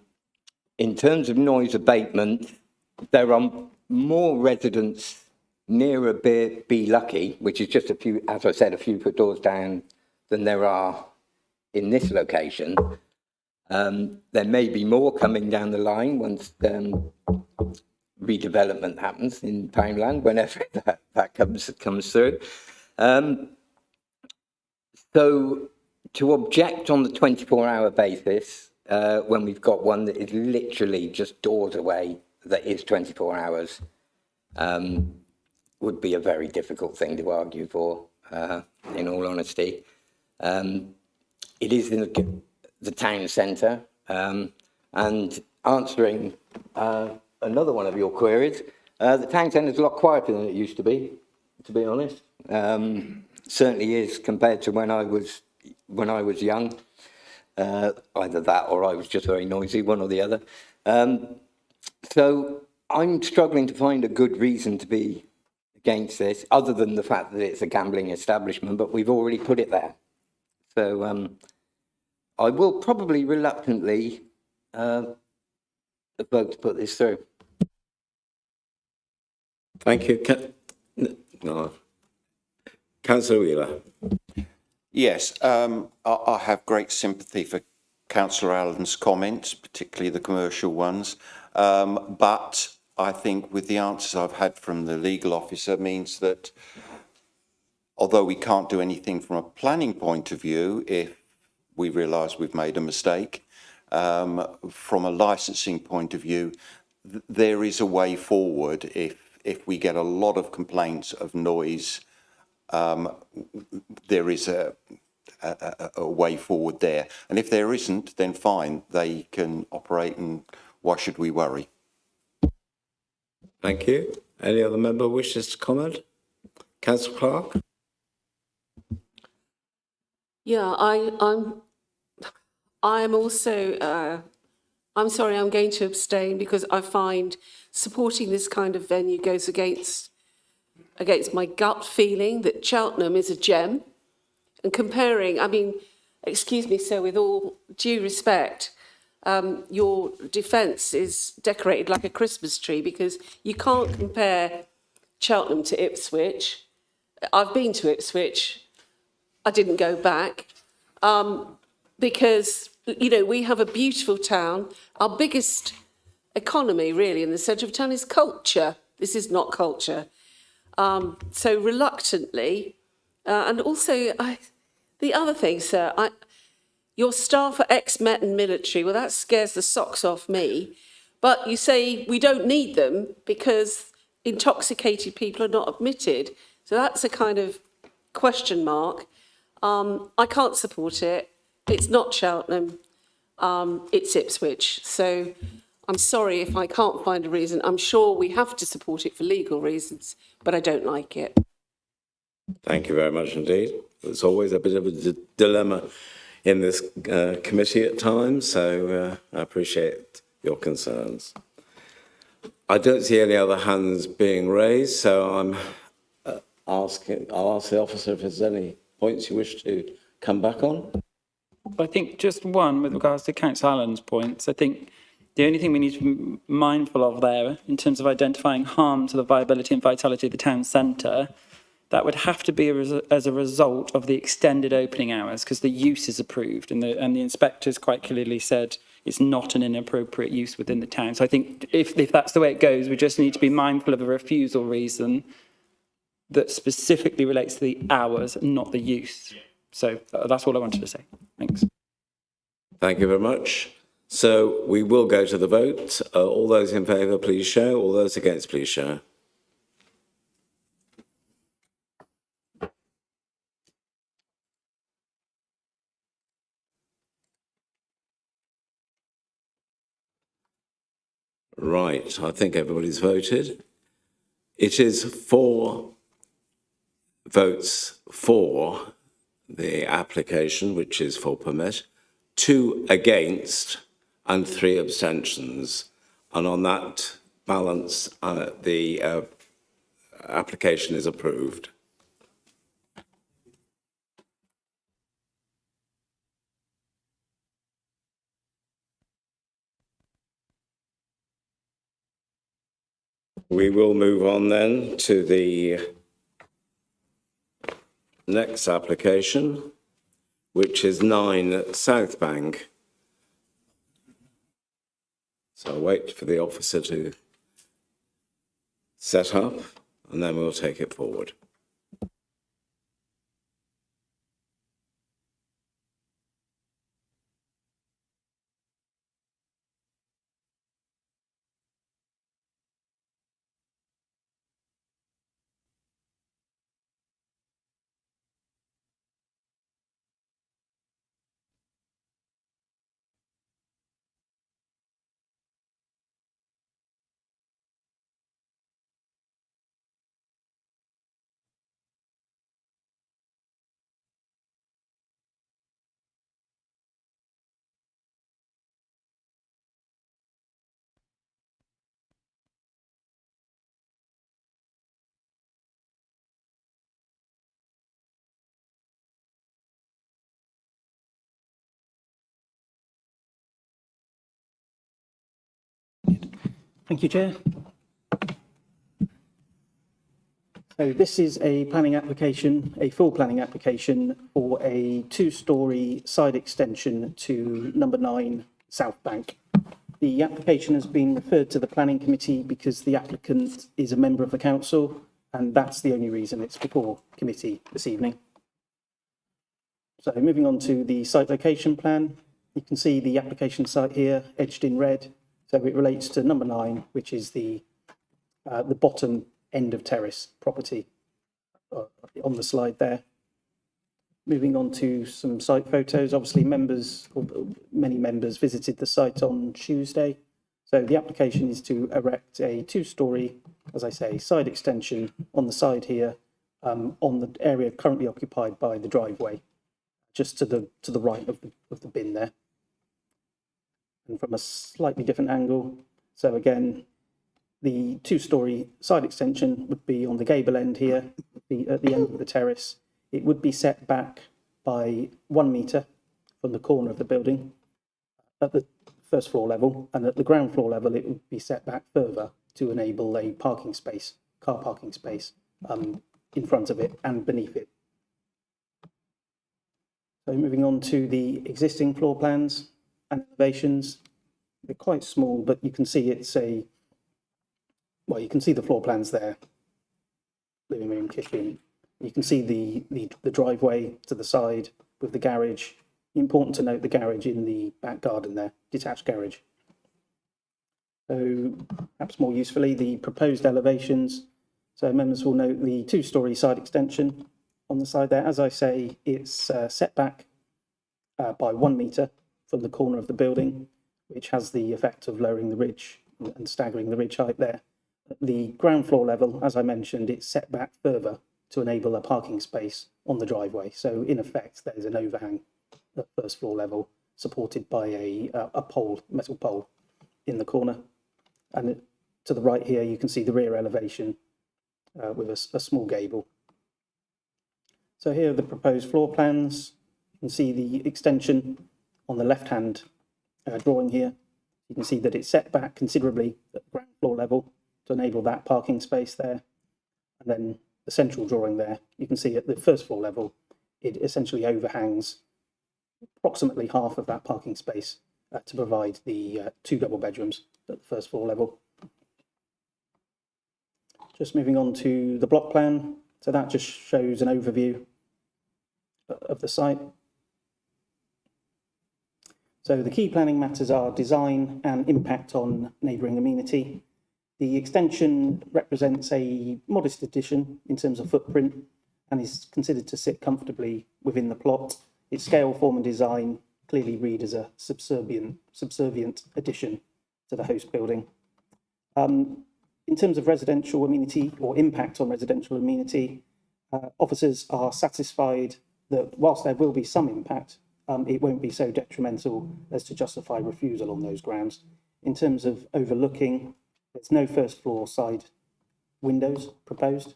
terms of noise abatement, there are more residents nearer Be Lucky, which is just a few, as I said, a few doors down, than there are in this location. There may be more coming down the line once redevelopment happens in Poundland, whenever that comes through. So to object on the 24-hour basis, when we've got one that is literally just doors away, that is 24 hours, would be a very difficult thing to argue for, in all honesty. It is in the town centre, and answering another one of your queries, the town centre is a lot quieter than it used to be honest. Certainly is compared to when I was young. Either that or I was just very noisy, one or the other. So I'm struggling to find a good reason to be against this, other than the fact that it's a gambling establishment, but we've already put it there. So I will probably reluctantly vote to put this through. Thank you. Councillor Wheeler. Yes, I have great sympathy for Councillor Allen's comments, particularly the commercial ones. But I think with the answers I've had from the legal officer means that although we can't do anything from a planning point of view, if we realise we've made a mistake, from a licensing point of view, there is a way forward if we get a lot of complaints of noise. There is a way forward there. And if there isn't, then fine, they can operate, and why should we worry? Thank you. Any other member wishes to comment? Councillor Clark? Yeah, I'm also, I'm sorry, I'm going to abstain because I find supporting this kind of venue goes against my gut feeling that Cheltenham is a gem. And comparing, I mean, excuse me, sir, with all due respect, your defence is decorated like a Christmas tree because you can't compare Cheltenham to Ipswich. I've been to Ipswich. I didn't go back because, you know, we have a beautiful town. Our biggest economy, really, in the centre of town is culture. This is not culture. So reluctantly, and also the other thing, sir, your staff are ex-Met and military. Well, that scares the socks off me. But you say we don't need them because intoxicated people are not admitted. So that's a kind of question mark. I can't support it. It's not Cheltenham. It's Ipswich. So I'm sorry if I can't find a reason. I'm sure we have to support it for legal reasons, but I don't like it. Thank you very much indeed. There's always a bit of a dilemma in this committee at times, so I appreciate your concerns. I don't see any other hands being raised, so I'll ask the officer if there's any points you wish to come back on. I think just one with regards to Councillor Allen's points. I think the only thing we need to be mindful of there in terms of identifying harm to the viability and vitality of the town centre, that would have to be as a result of the extended opening hours because the use is approved and the inspectors quite clearly said it's not an inappropriate use within the town. So I think if that's the way it goes, we just need to be mindful of a refusal reason that specifically relates to the hours, not the use. So that's all I wanted to say. Thanks. Thank you very much. So we will go to the vote. All those in favour, please show. All those against, please show. Right, I think everybody's voted. It is 4 votes for the application, which is for permit, 2 against and 3 abstentions. And on that balance, the application is approved. We will move on then to the next application, which is 9 South Bank. So I'll wait for the officer to set up and then we'll take it forward. Thank you, Chair. So this is a planning application, a full planning application for a 2-storey side extension to number 9 South Bank. The application has been referred to the planning committee because the applicant is a member of the council, and that's the only reason it's before committee this evening. So moving on to the site location plan, you can see the application site here edged in red. So it relates to number 9, which is the bottom end of terrace property on the slide there. Moving on to some site photos, obviously many members visited the site on Tuesday. So the application is to erect a 2-storey, as I say, side extension on the side here, on the area currently occupied by the driveway, just to the right of the bin there. And from a slightly different angle, so again, the 2-storey side extension would be on the gable end here, at the end of the terrace. It would be set back by 1 metre from the corner of the building at the first floor level, and at the ground floor level it would be set back further to enable a parking space, car parking space, in front of it and beneath it. So moving on to the existing floor plans and elevations. They're quite small, but you can see you can see the floor plans there. Living room, kitchen. You can see the driveway to the side with the garage. Important to note the garage in the back garden there, detached garage. So perhaps more usefully, the proposed elevations. So members will note the 2-storey side extension on the side there. As I say, it's set back by 1 metre from the corner of the building, which has the effect of lowering the ridge and staggering the ridge height there. At the ground floor level, as I mentioned, it's set back further to enable a parking space on the driveway. So in effect, there's an overhang at first floor level, supported by a pole, metal pole in the corner. And to the right here, you can see the rear elevation with a small gable. So here are the proposed floor plans. You can see the extension on the left-hand drawing here. You can see that it's set back considerably at the ground floor level to enable that parking space there. And then the central drawing there, you can see at the first floor level, it essentially overhangs approximately half of that parking space to provide the 2 double bedrooms at the first floor level. Just moving on to the block plan. So that just shows an overview of the site. So the key planning matters are design and impact on neighbouring amenity. The extension represents a modest addition in terms of footprint and is considered to sit comfortably within the plot. Its scale, form and design clearly read as a subservient addition to the host building. In terms of residential amenity or impact on residential amenity, officers are satisfied that whilst there will be some impact, it won't be so detrimental as to justify refusal on those grounds. In terms of overlooking, there's no first floor side windows proposed,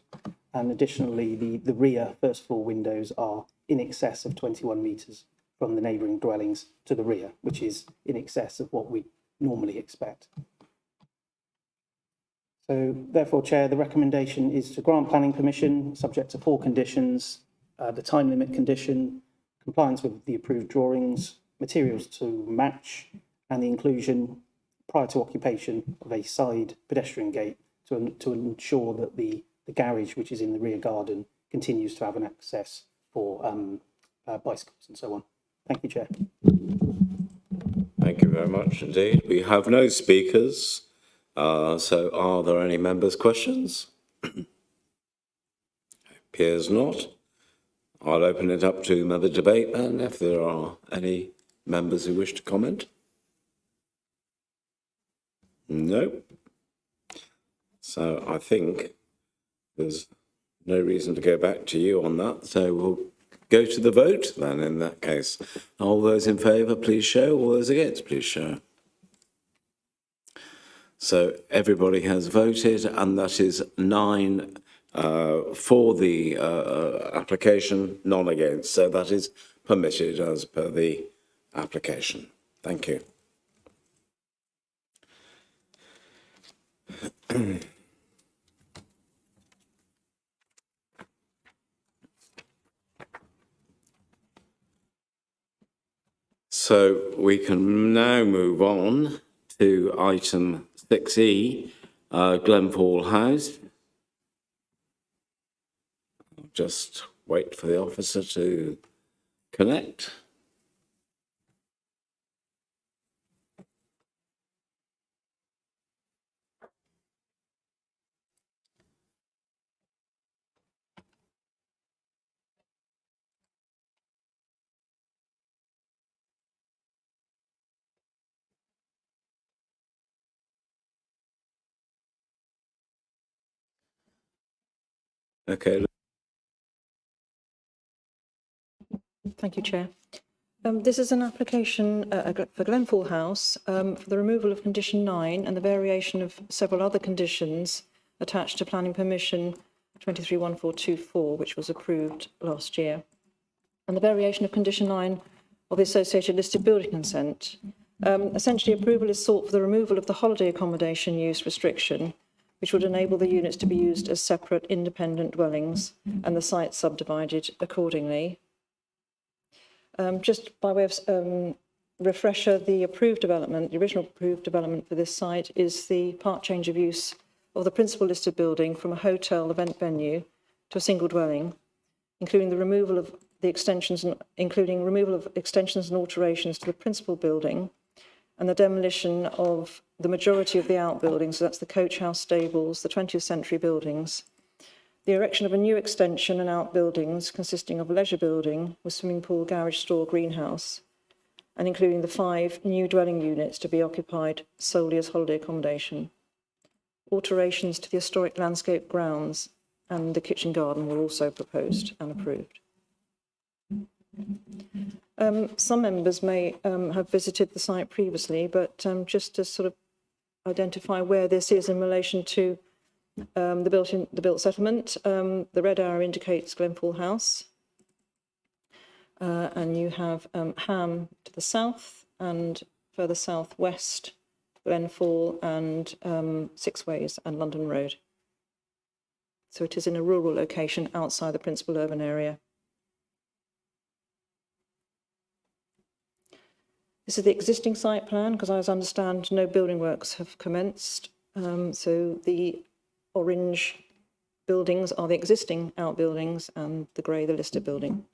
and additionally the rear first floor windows are in excess of 21 metres from the neighbouring dwellings to the rear, which is in excess of what we normally expect. So therefore, Chair, the recommendation is to grant planning permission subject to 4 conditions: the time limit condition, compliance with the approved drawings, materials to match, and the inclusion prior to occupation of a side pedestrian gate to ensure that the garage, which is in the rear garden, continues to have an access for bicycles and so on. Thank you, Chair. Thank you very much indeed. We have no speakers. So are there any members' questions? Appears not. I'll open it up to member debate then, if there are any members who wish to comment. No. So I think there's no reason to go back to you on that. So we'll go to the vote then in that case. All those in favour, please show. All those against, please show. So everybody has voted, and that is 9 for the application, none against. So that is permitted as per the application. Thank you. So we can now move on to item 6E, Glenfall House. I'll just wait for the officer to connect. Okay. Thank you, Chair. This is an application for Glenfall House for the removal of condition 9 and the variation of several other conditions attached to planning permission 231424, which was approved last year. And the variation of condition 9 of the associated listed building consent. Essentially, approval is sought for the removal of the holiday accommodation use restriction, which would enable the units to be used as separate independent dwellings and the site subdivided accordingly. Just by way of refresher, the approved development, the original approved development for this site is the part change of use of the principal listed building from a hotel event venue to a single dwelling, including the removal of the extensions and alterations to the principal building, and the demolition of the majority of the outbuildings, so that's the coach house stables, the 20th century buildings, the erection of a new extension and outbuildings consisting of a leisure building with swimming pool, garage, store, greenhouse, and including the 5 new dwelling units to be occupied solely as holiday accommodation. Alterations to the historic landscape grounds and the kitchen garden were also proposed and approved. Some members may have visited the site previously, but just to sort of identify where this is in relation to the built settlement, the red arrow indicates Glenfall House, and you have Ham to the south, and further southwest, Glenfall and Six Ways and London Road. So it is in a rural location outside the principal urban area. This is the existing site plan, because as I understand, no building works have commenced. So the orange buildings are the existing outbuildings and the grey the listed building.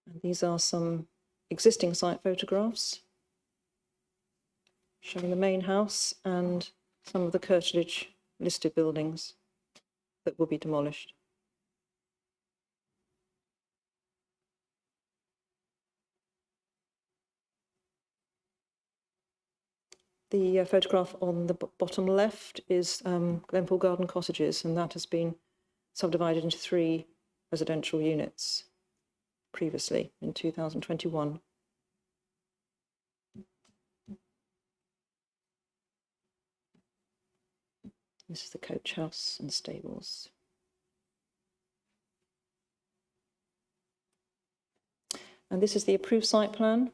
And these are some existing site photographs showing the main house and some of the curtilage listed buildings that will be demolished. The photograph on the bottom left is Glenfall Garden Cottages, and that has been subdivided into 3 residential units previously in 2021. This is the coach house and stables. And this is the approved site plan.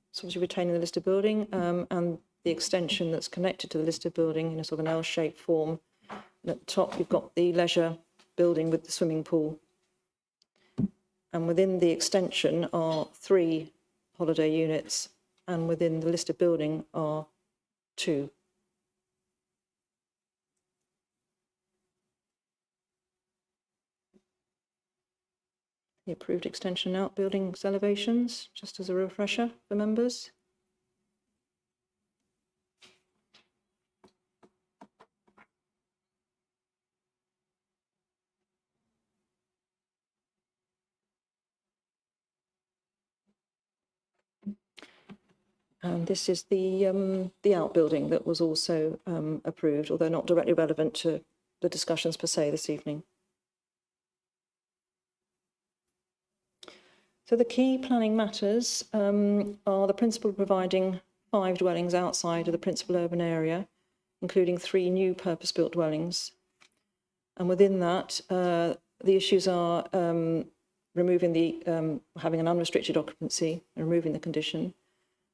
It's obviously retaining the listed building and the extension that's connected to the listed building in a sort of an L-shaped form. And at the top, you've got the leisure building with the swimming pool. And within the extension are 3 holiday units, and within the listed building are 2. The approved extension and outbuildings elevations, just as a refresher for members. And this is the outbuilding that was also approved, although not directly relevant to the discussions per se this evening. So the key planning matters are the principle of providing 5 dwellings outside of the principal urban area, including 3 new purpose-built dwellings. And within that, the issues are removing the having an unrestricted occupancy and removing the condition,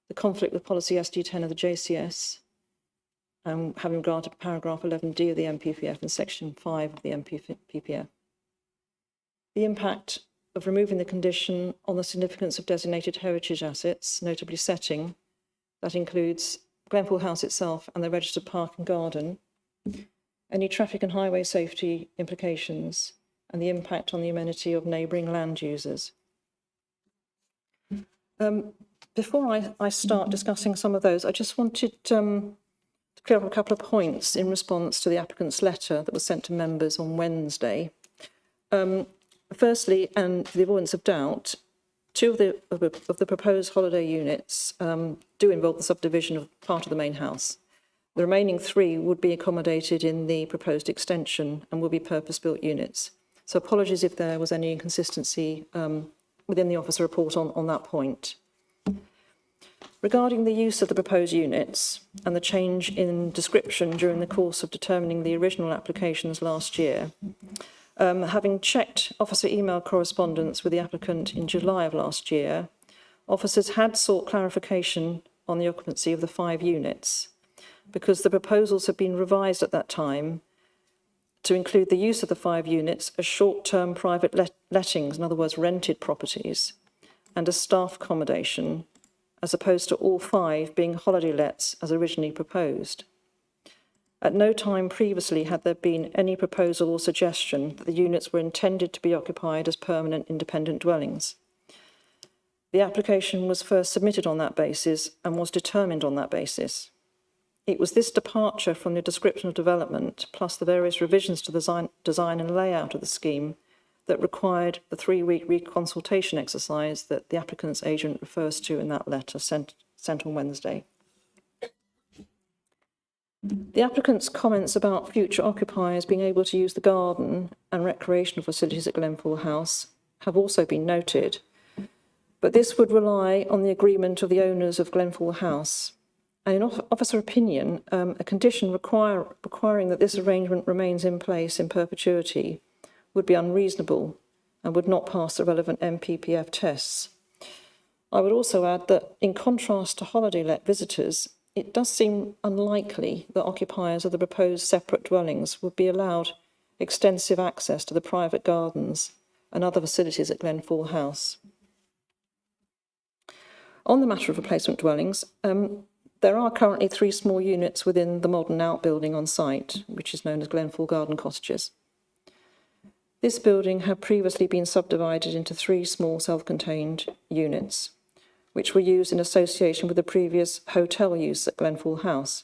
the conflict with policy SD10 of the JCS, having regard to paragraph 11D of the MPPF and section 5 of the MPPF. The impact of removing the condition on the significance of designated heritage assets, notably setting, that includes Glenfall House itself and the registered park and garden, any traffic and highway safety implications, and the impact on the amenity of neighbouring land users. Before I start discussing some of those, I just wanted to clear up a couple of points in response to the applicant's letter that was sent to members on Wednesday. Firstly, and for the avoidance of doubt, 2 of the proposed holiday units do involve the subdivision of part of the main house. The remaining 3 would be accommodated in the proposed extension and will be purpose-built units. So apologies if there was any inconsistency within the officer report on that point. Regarding the use of the proposed units and the change in description during the course of determining the original applications last year, having checked officer email correspondence with the applicant in July of last year, officers had sought clarification on the occupancy of the 5 units because the proposals had been revised at that time to include the use of the 5 units as short-term private lettings, in other words, rented properties, and as staff accommodation, as opposed to all 5 being holiday lets as originally proposed. At no time previously had there been any proposal or suggestion that the units were intended to be occupied as permanent independent dwellings. The application was first submitted on that basis and was determined on that basis. It was this departure from the description of development, plus the various revisions to the design and layout of the scheme, that required the 3-week reconsultation exercise that the applicant's agent refers to in that letter sent on Wednesday. The applicant's comments about future occupiers being able to use the garden and recreational facilities at Glenfall House have also been noted, but this would rely on the agreement of the owners of Glenfall House. And in officer opinion, a condition requiring that this arrangement remains in place in perpetuity would be unreasonable and would not pass the relevant MPPF tests. I would also add that, in contrast to holiday let visitors, it does seem unlikely that occupiers of the proposed separate dwellings would be allowed extensive access to the private gardens and other facilities at Glenfall House. On the matter of replacement dwellings, there are currently 3 small units within the modern outbuilding on site, which is known as Glenfall Garden Cottages. This building had previously been subdivided into 3 small self-contained units, which were used in association with the previous hotel use at Glenfall House.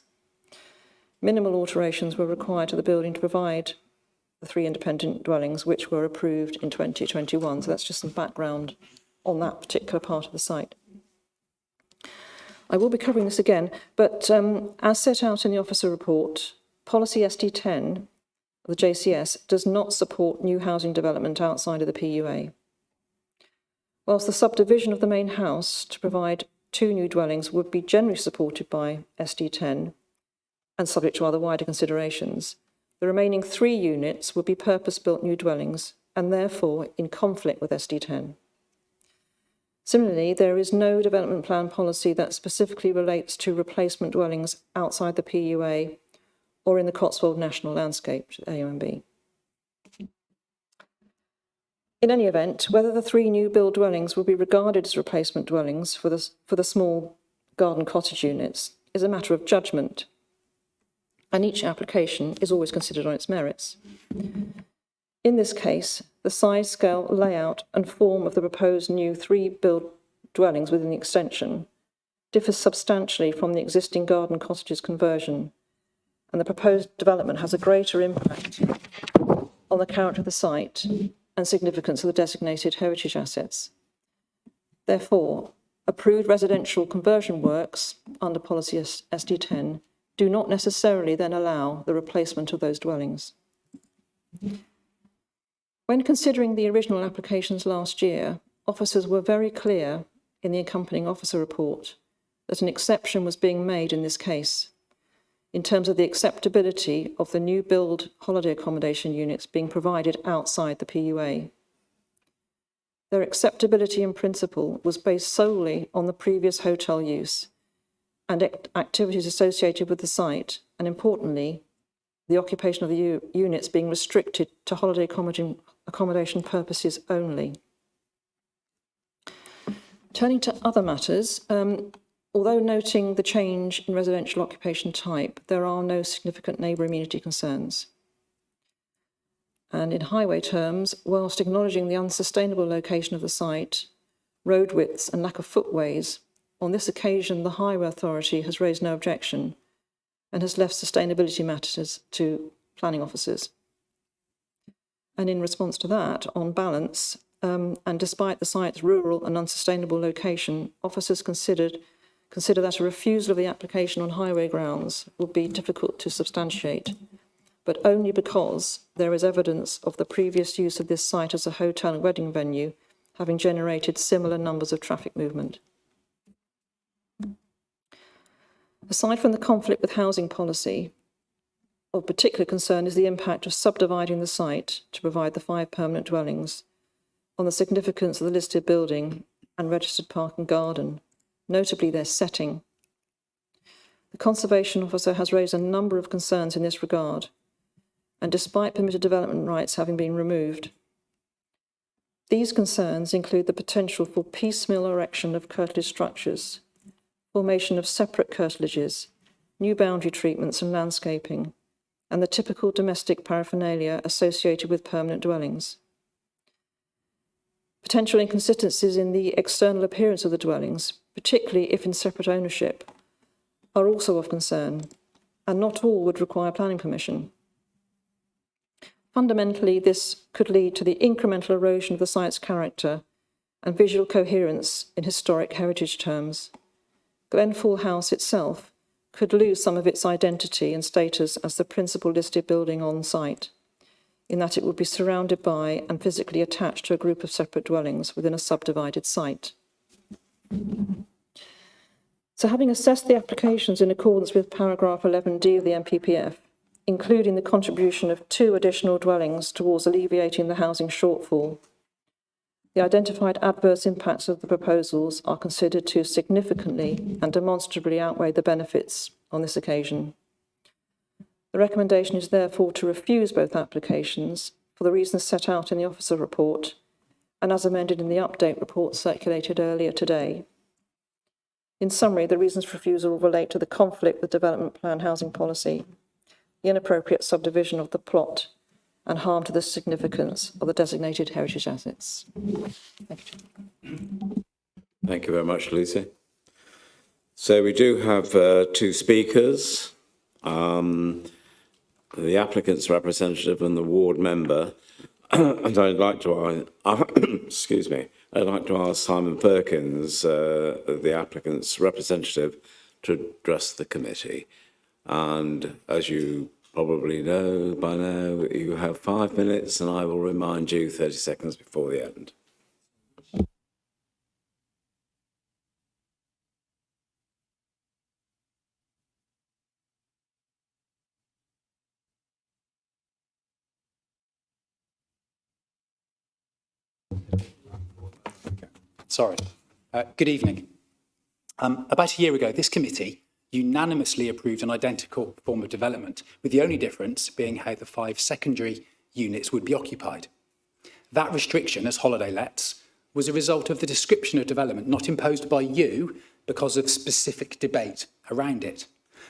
Minimal alterations were required to the building to provide the 3 independent dwellings, which were approved in 2021. So that's just some background on that particular part of the site. I will be covering this again, but as set out in the officer report, policy SD10, the JCS, does not support new housing development outside of the PUA. Whilst the subdivision of the main house to provide 2 new dwellings would be generally supported by SD10 and subject to other wider considerations, the remaining 3 units would be purpose-built new dwellings and therefore in conflict with SD10. Similarly, there is no development plan policy that specifically relates to replacement dwellings outside the PUA or in the Cotswold National Landscape, AONB. In any event, whether the 3 new build dwellings will be regarded as replacement dwellings for the small garden cottage units is a matter of judgment, and each application is always considered on its merits. In this case, the size, scale, layout and form of the proposed new 3 build dwellings within the extension differs substantially from the existing garden cottages conversion, and the proposed development has a greater impact on the character of the site and significance of the designated heritage assets. Therefore, approved residential conversion works under policy SD10 do not necessarily then allow the replacement of those dwellings. When considering the original applications last year, officers were very clear in the accompanying officer report that an exception was being made in this case in terms of the acceptability of the new build holiday accommodation units being provided outside the PUA. Their acceptability in principle was based solely on the previous hotel use and activities associated with the site, and importantly, the occupation of the units being restricted to holiday accommodation purposes only. Turning to other matters, although noting the change in residential occupation type, there are no significant neighbour immunity concerns. And in highway terms, whilst acknowledging the unsustainable location of the site, road widths and lack of footways, on this occasion the Highway Authority has raised no objection and has left sustainability matters to planning officers. And in response to that, on balance, and despite the site's rural and unsustainable location, officers consider that a refusal of the application on highway grounds would be difficult to substantiate, but only because there is evidence of the previous use of this site as a hotel and wedding venue having generated similar numbers of traffic movement. Aside from the conflict with housing policy, of particular concern is the impact of subdividing the site to provide the 5 permanent dwellings on the significance of the listed building and registered park and garden, notably their setting. The Conservation Officer has raised a number of concerns in this regard, and despite permitted development rights having been removed, these concerns include the potential for piecemeal erection of curtilage structures, formation of separate curtilages, new boundary treatments and landscaping, and the typical domestic paraphernalia associated with permanent dwellings. Potential inconsistencies in the external appearance of the dwellings, particularly if in separate ownership, are also of concern, and not all would require planning permission. Fundamentally, this could lead to the incremental erosion of the site's character and visual coherence in historic heritage terms. Glenfall House itself could lose some of its identity and status as the principal listed building on site, in that it would be surrounded by and physically attached to a group of separate dwellings within a subdivided site. So, having assessed the applications in accordance with paragraph 11D of the NPPF, including the contribution of 2 additional dwellings towards alleviating the housing shortfall, the identified adverse impacts of the proposals are considered to significantly and demonstrably outweigh the benefits on this occasion. The recommendation is therefore to refuse both applications for the reasons set out in the officer report and as amended in the update report circulated earlier today. In summary, the reasons for refusal relate to the conflict with development plan housing policy, the inappropriate subdivision of the plot, and harm to the significance of the designated heritage assets. Thank you. Thank you very much, Lucy. So we do have 2 speakers, the applicant's representative and the ward member. And I'd like to, excuse me, I'd like to ask Simon Perkins, the applicant's representative, to address the committee. And as you probably know by now, you have 5 minutes, and I will remind you 30 seconds before the end. Sorry. Good evening. About a year ago, this committee unanimously approved an identical form of development, with the only difference being how the 5 secondary units would be occupied. That restriction, as holiday lets, was a result of the description of development not imposed by you because of specific debate around it.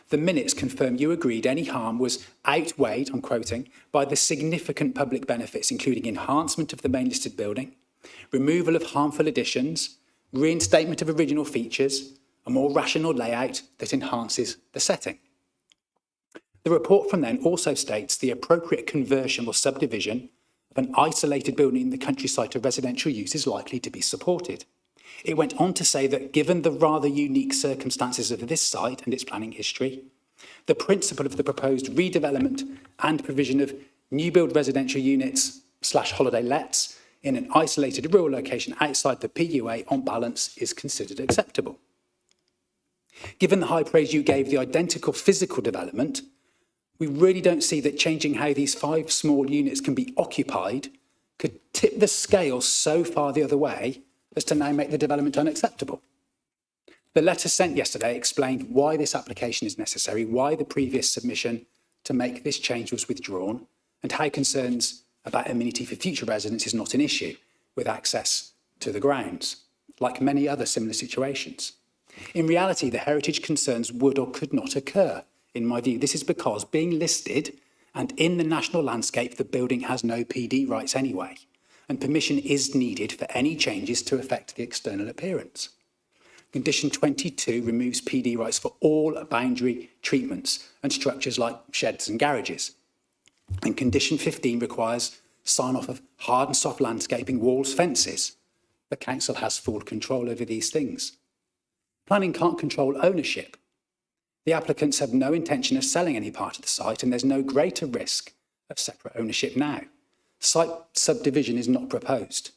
The minutes confirm you agreed any harm was outweighed, I'm quoting, by the significant public benefits, including enhancement of the main listed building, removal of harmful additions, reinstatement of original features, a more rational layout that enhances the setting. The report from then also states the appropriate conversion or subdivision of an isolated building in the countryside to residential use is likely to be supported. It went on to say that given the rather unique circumstances of this site and its planning history, the principle of the proposed redevelopment and provision of new build residential units / holiday lets in an isolated rural location outside the PUA on balance is considered acceptable. Given the high praise you gave the identical physical development, we really don't see that changing how these 5 small units can be occupied could tip the scale so far the other way as to now make the development unacceptable. The letter sent yesterday explained why this application is necessary, why the previous submission to make this change was withdrawn, and how concerns about amenity for future residents is not an issue with access to the grounds, like many other similar situations. In reality, the heritage concerns would or could not occur. In my view, this is because being listed and in the national landscape, the building has no PD rights anyway, and permission is needed for any changes to affect the external appearance. Condition 22 removes PD rights for all boundary treatments and structures like sheds and garages. And condition 15 requires sign-off of hard and soft landscaping, walls, fences. The council has full control over these things. Planning can't control ownership. The applicants have no intention of selling any part of the site, and there's no greater risk of separate ownership now. Site subdivision is not proposed.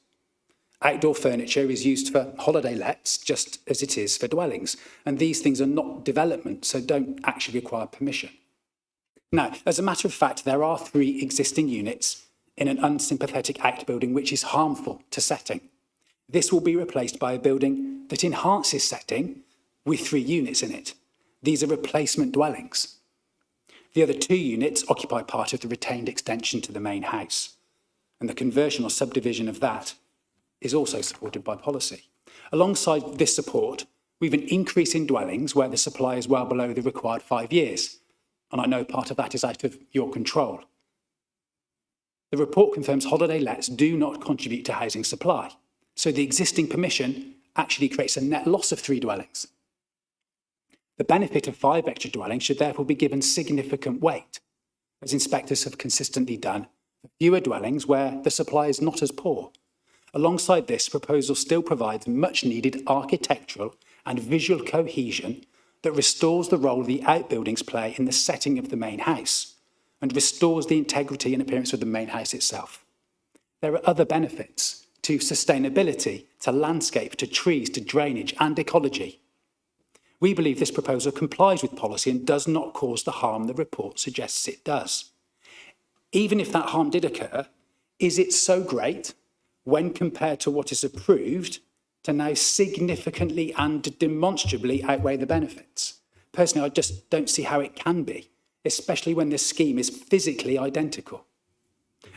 Outdoor furniture is used for holiday lets just as it is for dwellings, and these things are not development, so don't actually require permission. Now, as a matter of fact, there are 3 existing units in an unsympathetic outbuilding which is harmful to setting. This will be replaced by a building that enhances setting with 3 units in it. These are replacement dwellings. The other 2 units occupy part of the retained extension to the main house, and the conversion or subdivision of that is also supported by policy. Alongside this support, we have an increase in dwellings where the supply is well below the required 5 years, and I know part of that is out of your control. The report confirms holiday lets do not contribute to housing supply, so the existing permission actually creates a net loss of 3 dwellings. The benefit of 5 extra dwellings should therefore be given significant weight, as inspectors have consistently done for fewer dwellings where the supply is not as poor. Alongside this, proposal still provides much needed architectural and visual cohesion that restores the role the outbuildings play in the setting of the main house and restores the integrity and appearance of the main house itself. There are other benefits to sustainability, to landscape, to trees, to drainage and ecology. We believe this proposal complies with policy and does not cause the harm the report suggests it does. Even if that harm did occur, is it so great when compared to what is approved to now significantly and demonstrably outweigh the benefits? Personally, I just don't see how it can be, especially when this scheme is physically identical.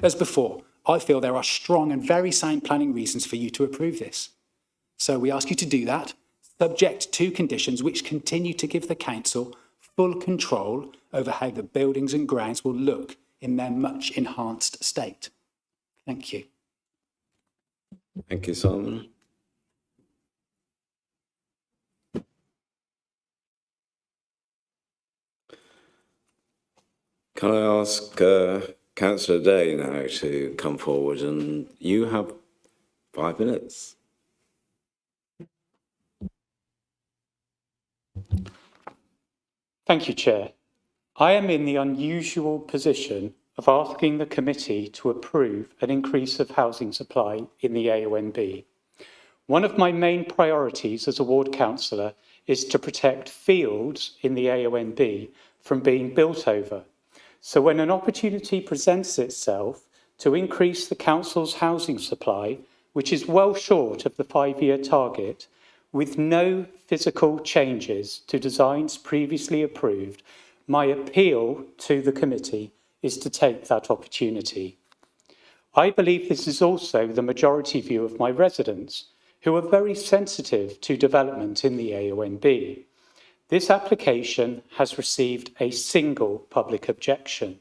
As before, I feel there are strong and very sound planning reasons for you to approve this. So we ask you to do that, subject to conditions which continue to give the council full control over how the buildings and grounds will look in their much enhanced state. Thank you. Thank you, Simon. Can I ask Councillor Day now to come forward, and you have 5 minutes. Thank you, Chair. I am in the unusual position of asking the committee to approve an increase of housing supply in the AONB. One of my main priorities as a ward councillor is to protect fields in the AONB from being built over. So when an opportunity presents itself to increase the council's housing supply, which is well short of the 5-year target, with no physical changes to designs previously approved, my appeal to the committee is to take that opportunity. I believe this is also the majority view of my residents, who are very sensitive to development in the AONB. This application has received a single public objection.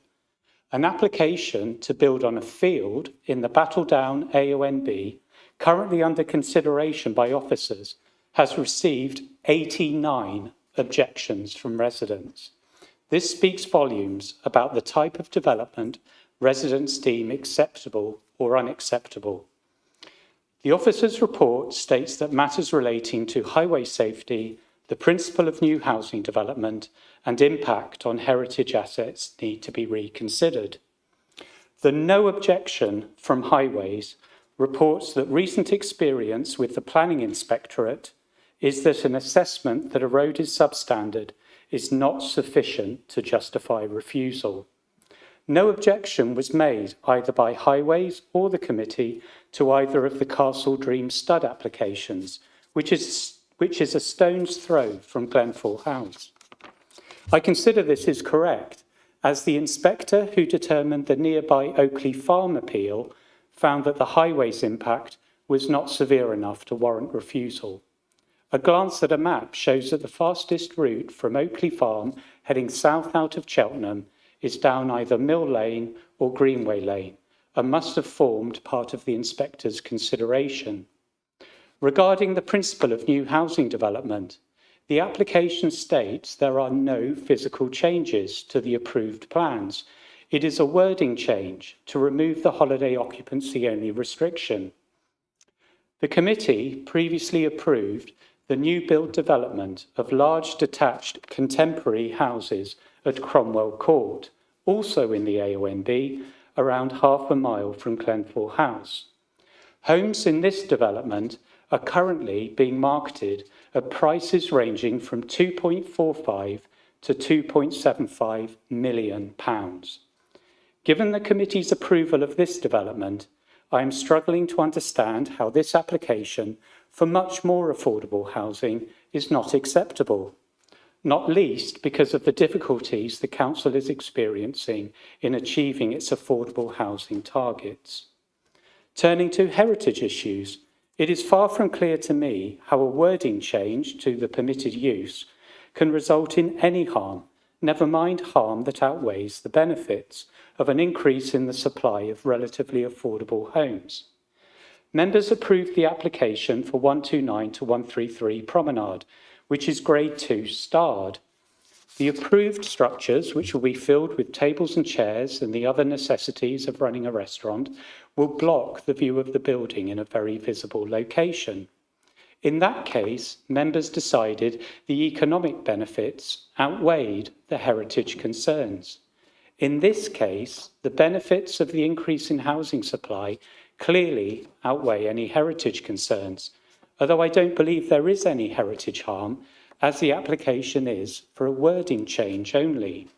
An application to build on a field in the Battledown AONB, currently under consideration by officers, has received 89 objections from residents. This speaks volumes about the type of development residents deem acceptable or unacceptable. The officer's report states that matters relating to highway safety, the principle of new housing development, and impact on heritage assets need to be reconsidered. The no objection from Highways reports that recent experience with the Planning Inspectorate is that an assessment that a road is substandard is not sufficient to justify refusal. No objection was made either by Highways or the committee to either of the Castle Dream stud applications, which is a stone's throw from Glenfall House. I consider this is correct, as the inspector who determined the nearby Oakley Farm appeal found that the Highways impact was not severe enough to warrant refusal. A glance at a map shows that the fastest route from Oakley Farm heading south out of Cheltenham is down either Mill Lane or Greenway Lane, and must have formed part of the inspector's consideration. Regarding the principle of new housing development, the application states there are no physical changes to the approved plans. It is a wording change to remove the holiday occupancy only restriction. The committee previously approved the new build development of large detached contemporary houses at Cromwell Court, also in the AONB, around half a mile from Glenfall House. Homes in this development are currently being marketed at prices ranging from £2.45 to £2.75 million. Given the committee's approval of this development, I am struggling to understand how this application for much more affordable housing is not acceptable, not least because of the difficulties the council is experiencing in achieving its affordable housing targets. Turning to heritage issues, it is far from clear to me how a wording change to the permitted use can result in any harm, never mind harm that outweighs the benefits of an increase in the supply of relatively affordable homes. Members approved the application for 129 to 133 Promenade, which is Grade 2 starred. The approved structures, which will be filled with tables and chairs and the other necessities of running a restaurant, will block the view of the building in a very visible location. In that case, members decided the economic benefits outweighed the heritage concerns. In this case, the benefits of the increase in housing supply clearly outweigh any heritage concerns, although I don't believe there is any heritage harm, as the application is for a wording change only.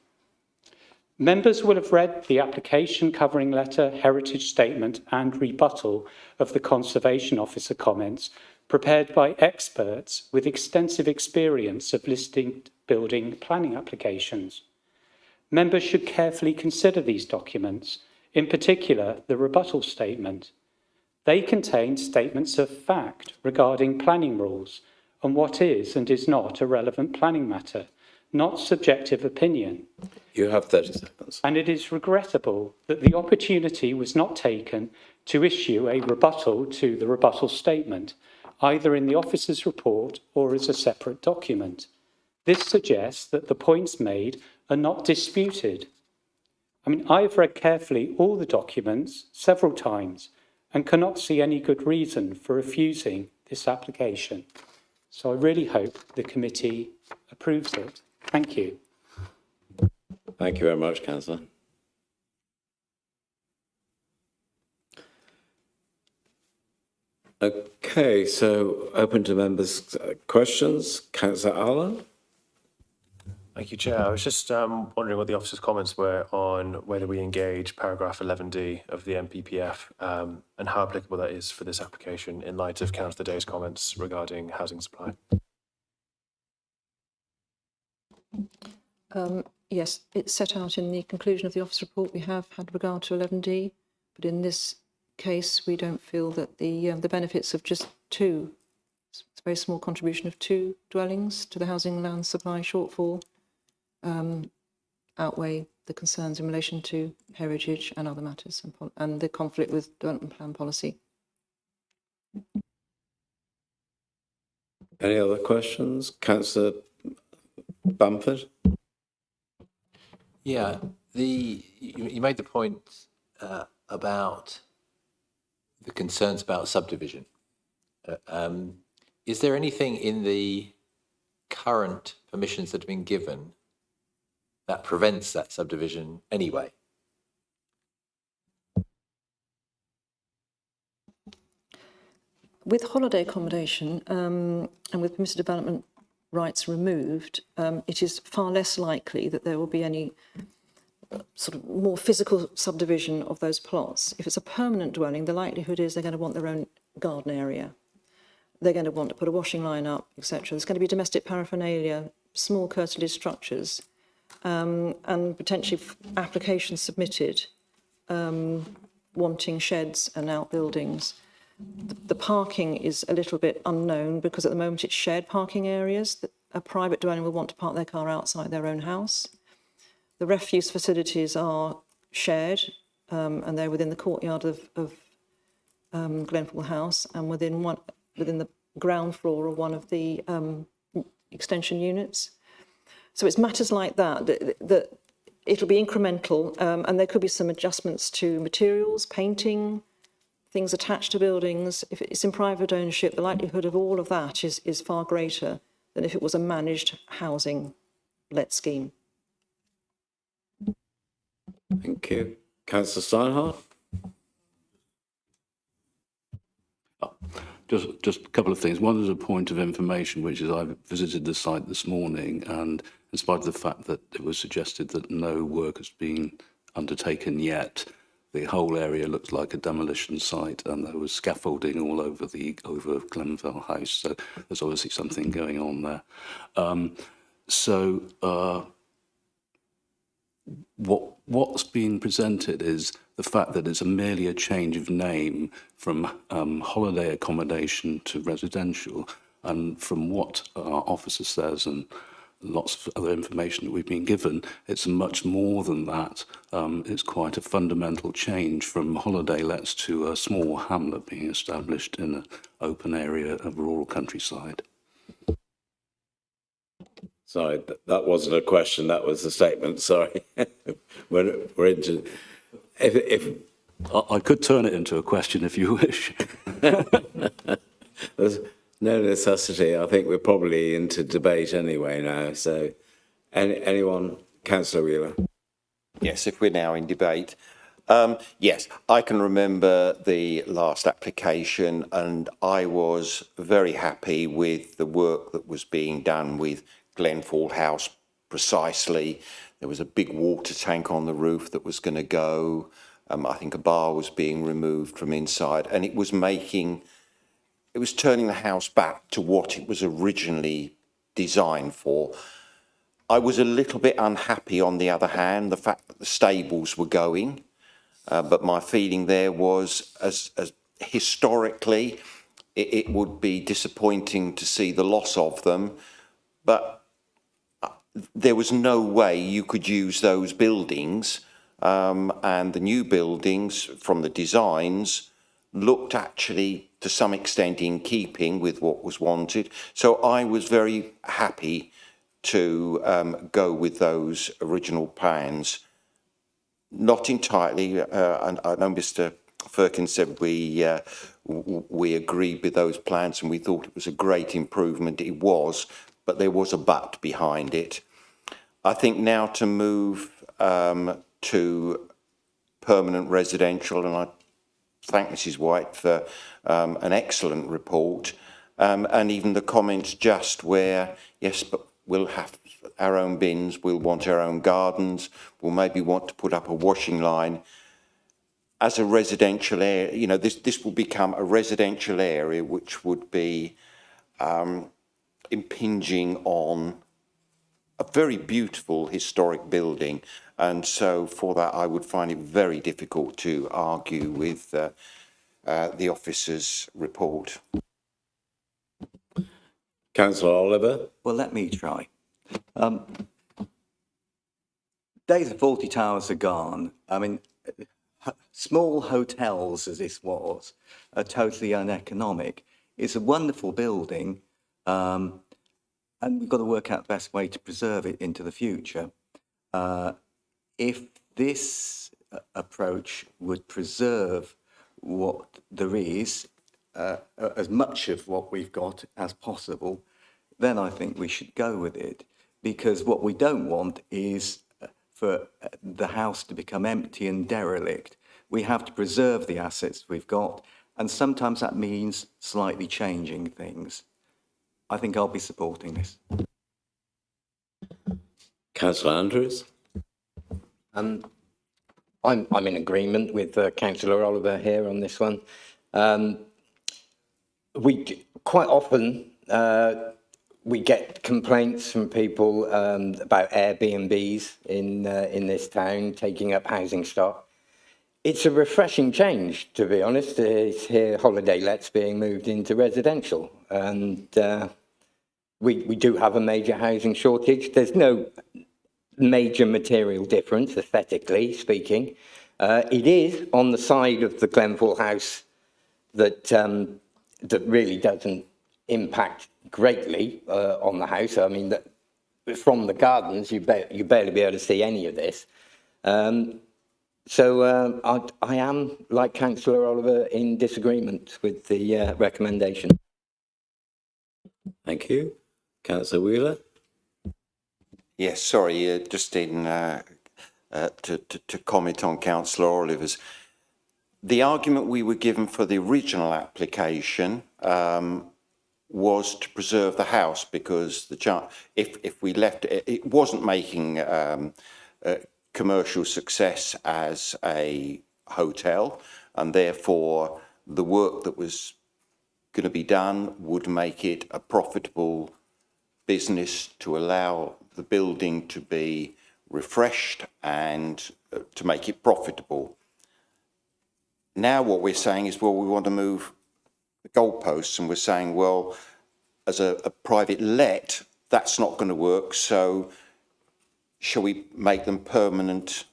Members will have read the application covering letter, heritage statement and rebuttal of the Conservation Officer comments prepared by experts with extensive experience of listing building planning applications. Members should carefully consider these documents, in particular the rebuttal statement. They contain statements of fact regarding planning rules and what is and is not a relevant planning matter, not subjective opinion. You have 30 seconds. And it is regrettable that the opportunity was not taken to issue a rebuttal to the rebuttal statement, either in the officer's report or as a separate document. This suggests that the points made are not disputed. I mean, I've read carefully all the documents several times and cannot see any good reason for refusing this application. So I really hope the committee approves it. Thank you. Thank you very much, Councillor. Okay, so open to members' questions. Councillor Allen? Thank you, Chair. I was just wondering what the officer's comments were on whether we engage paragraph 11D of the MPPF and how applicable that is for this application in light of Councillor Day's comments regarding housing supply. Yes, it's set out in the conclusion of the office report. We have had regard to 11D, but in this case, we don't feel that the benefits of just two, it's a very small contribution of two dwellings to the housing land supply shortfall, outweigh the concerns in relation to heritage and other matters and the conflict with development plan policy. Any other questions? Councillor Bamford? Yeah, you made the point about the concerns about subdivision. Is there anything in the current permissions that have been given that prevents that subdivision anyway? With holiday accommodation and with permitted development rights removed, it is far less likely that there will be any sort of more physical subdivision of those plots. If it's a permanent dwelling, the likelihood is they're going to want their own garden area. They're going to want to put a washing line up, etc. There's going to be domestic paraphernalia, small curtilage structures, and potentially applications submitted wanting sheds and outbuildings. The parking is a little bit unknown because at the moment it's shared parking areas. A private dwelling will want to park their car outside their own house. The refuse facilities are shared and they're within the courtyard of Glenfall House and within the ground floor of one of the extension units. So it's matters like that it'll be incremental and there could be some adjustments to materials, painting, things attached to buildings. If it's in private ownership, the likelihood of all of that is far greater than if it was a managed housing let scheme. Thank you. Councillor Steinhardt? Just a couple of things. One is a point of information, which is I visited the site this morning, and in spite of the fact that it was suggested that no work has been undertaken yet, the whole area looks like a demolition site, and there was scaffolding all over Glenfell House. So there's obviously something going on there. What's been presented is the fact that it's merely a change of name from holiday accommodation to residential. And from what our officer says and lots of other information that we've been given, it's much more than that. It's quite a fundamental change from holiday lets to a small hamlet being established in an open area of rural countryside. Sorry, that wasn't a question, that was a statement, sorry. we're into... If I could turn it into a question if you wish. There's no necessity. I think we're probably into debate anyway now. So anyone? Councillor Wheeler. Yes, if we're now in debate. Yes, I can remember the last application and I was very happy with the work that was being done with Glenfall House precisely. There was a big water tank on the roof that was going to go. I think a bar was being removed from inside and it was turning the house back to what it was originally designed for. I was a little bit unhappy, on the other hand, the fact that the stables were going, but my feeling there was, as historically, it would be disappointing to see the loss of them, but there was no way you could use those buildings, and the new buildings from the designs looked actually to some extent in keeping with what was wanted. So I was very happy to go with those original plans. not entirely. And I know Mr. Firkin said we agreed with those plans and we thought it was a great improvement. It was, but there was a but behind it. I think now to move to permanent residential, and I thank Mrs. White for an excellent report, and even the comments just where, yes, but we'll have our own bins, we'll want our own gardens, we'll maybe want to put up a washing line. As a residential area, you know, this will become a residential area which would be impinging on a very beautiful historic building. And so for that, I would find it very difficult to argue with the officer's report. Councillor Oliver. Well, let me try. Days of 40 Towers are gone. I mean, small hotels, as this was, are totally uneconomic. It's a wonderful building, and we've got to work out the best way to preserve it into the future. If this approach would preserve what there is, as much of what we've got as possible, then I think we should go with it. Because what we don't want is for the house to become empty and derelict. We have to preserve the assets we've got, and sometimes that means slightly changing things. I think I'll be supporting this. Councillor Andrews. I'm in agreement with Councillor Oliver here on this one. We quite often we get complaints from people about Airbnbs in this town taking up housing stock. It's a refreshing change, to be honest, to hear holiday lets being moved into residential, and we do have a major housing shortage. There's no major material difference, aesthetically speaking. It is on the side of the Glenfall House that that really doesn't impact greatly on the house. I mean, from the gardens, you barely be able to see any of this. So I am, like Councillor Oliver, in disagreement with the recommendation. Thank you. Councillor Wheeler. Yes, sorry, just in to comment on Councillor Oliver's. The argument we were given for the original application was to preserve the house, because if we left it, it wasn't making commercial success as a hotel, and therefore the work that was going to be done would make it a profitable business to allow the building to be refreshed and to make it profitable. Now what we're saying is, well, we want to move the goalposts, and we're saying, well, as a private let, that's not going to work, so shall we make them permanent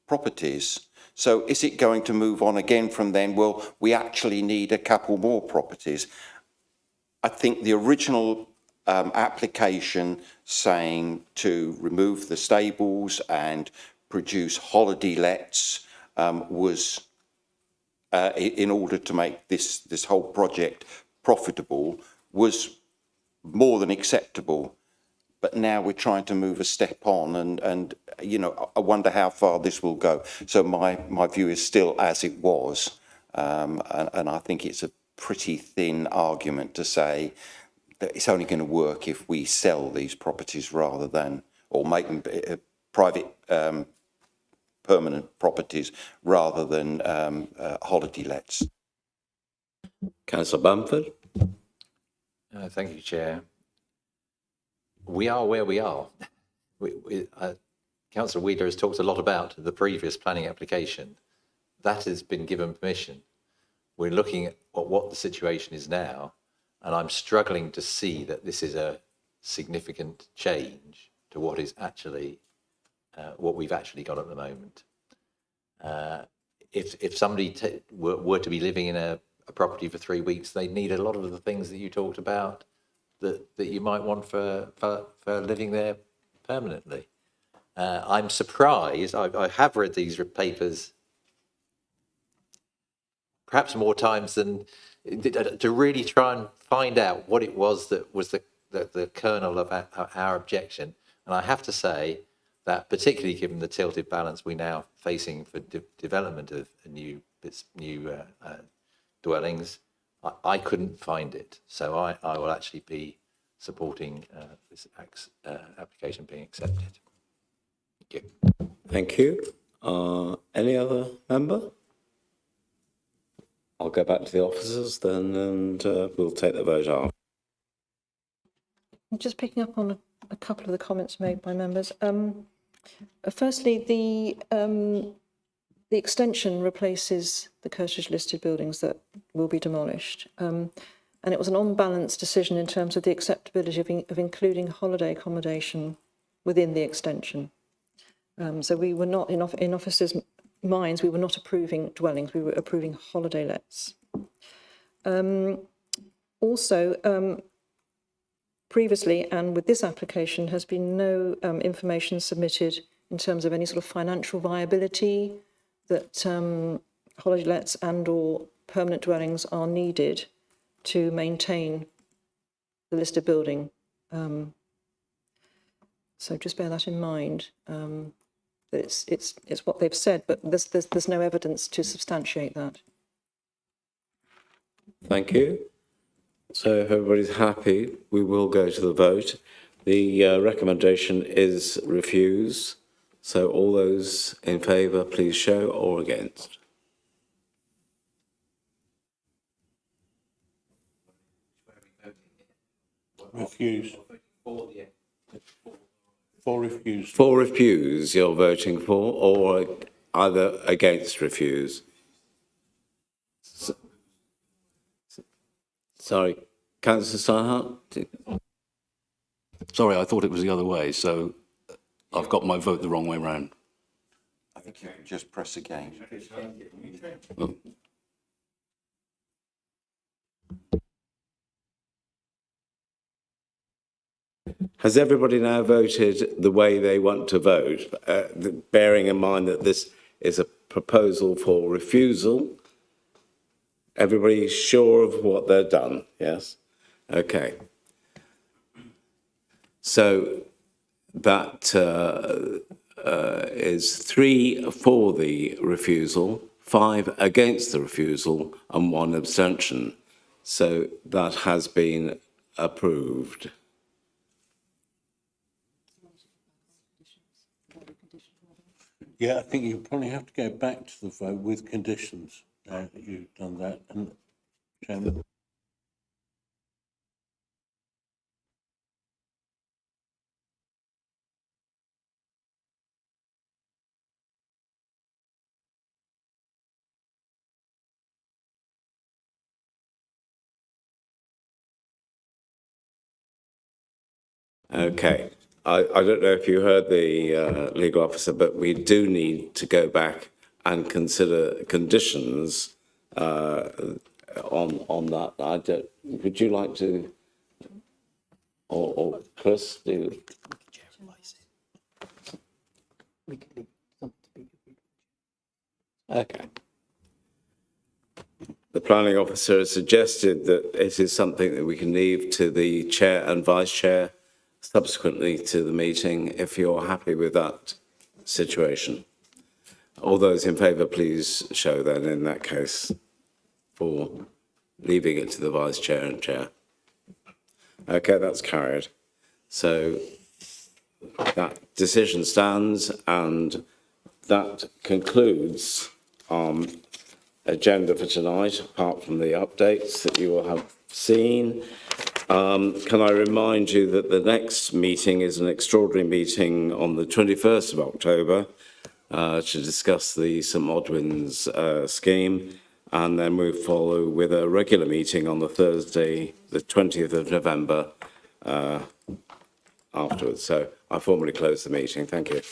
properties? So is it going to move on again from then? Well, we actually need a couple more properties. I think the original application saying to remove the stables and produce holiday lets was in order to make this whole project profitable, was more than acceptable. But now we're trying to move a step on, and you know, I wonder how far this will go. So my view is still as it was, and I think it's a pretty thin argument to say that it's only going to work if we sell these properties rather than, or make them private permanent properties rather than holiday lets. Councillor Bamford. Thank you, Chair. We are where we are. Councillor Wheeler has talked a lot about the previous planning application. That has been given permission. We're looking at what the situation is now, and I'm struggling to see that this is a significant change to what is actually what we've actually got at the moment. If somebody were to be living in a property for 3 weeks, they need a lot of the things that you talked about that you might want for living there permanently. I'm surprised. I have read these papers perhaps more times than to really try and find out what it was that was the kernel of our objection. And I have to say that, particularly given the tilted balance we now facing for development of new dwellings, I couldn't find it. So I will actually be supporting this application being accepted. Thank you. Thank you. Any other member? I'll go back to the officers then, and we'll take the vote after. Just picking up on a couple of the comments made by members. Firstly, the extension replaces the Curtilage listed buildings that will be demolished. And it was an on-balance decision in terms of the acceptability of including holiday accommodation within the extension. So we were not, in officers' minds, we were not approving dwellings, we were approving holiday lets. Also, previously and with this application has been no information submitted in terms of any sort of financial viability that holiday lets and or permanent dwellings are needed to maintain the listed building. So just bear that in mind. That it's what they've said, but there's no evidence to substantiate that. Thank you. So if everybody's happy, we will go to the vote. The recommendation is refuse. So all those in favour, please show, or against. Refuse. For refuse. For refuse, you're voting for, or either against refuse? Sorry, Councillor Steinhardt? Sorry, I thought it was the other way, so I've got my vote the wrong way round. I think you can just press again. Oh. Has everybody now voted the way they want to vote, bearing in mind that this is a proposal for refusal? Everybody sure of what they've done? Yes? Okay. So that is 3 for the refusal, 5 against the refusal, and 1 abstention. So that has been approved. Yeah, I think you probably have to go back to the vote with conditions. You've done that, and Chairman. Okay. I don't know if you heard the legal officer, but we do need to go back and consider conditions on that. Would you like to, or Chris, do? Okay. The planning officer has suggested that it is something that we can leave to the chair and vice chair subsequently to the meeting, if you're happy with that situation. All those in favour, please show then in that case for leaving it to the vice chair and chair. Okay, that's carried. So that decision stands, and that concludes our agenda for tonight, apart from the updates that you will have seen. Can I remind you that the next meeting is an extraordinary meeting on the 21st of October to discuss the St Modwyn's scheme, and then we'll follow with a regular meeting on the Thursday, the 20th of November afterwards. So I formally close the meeting. Thank you.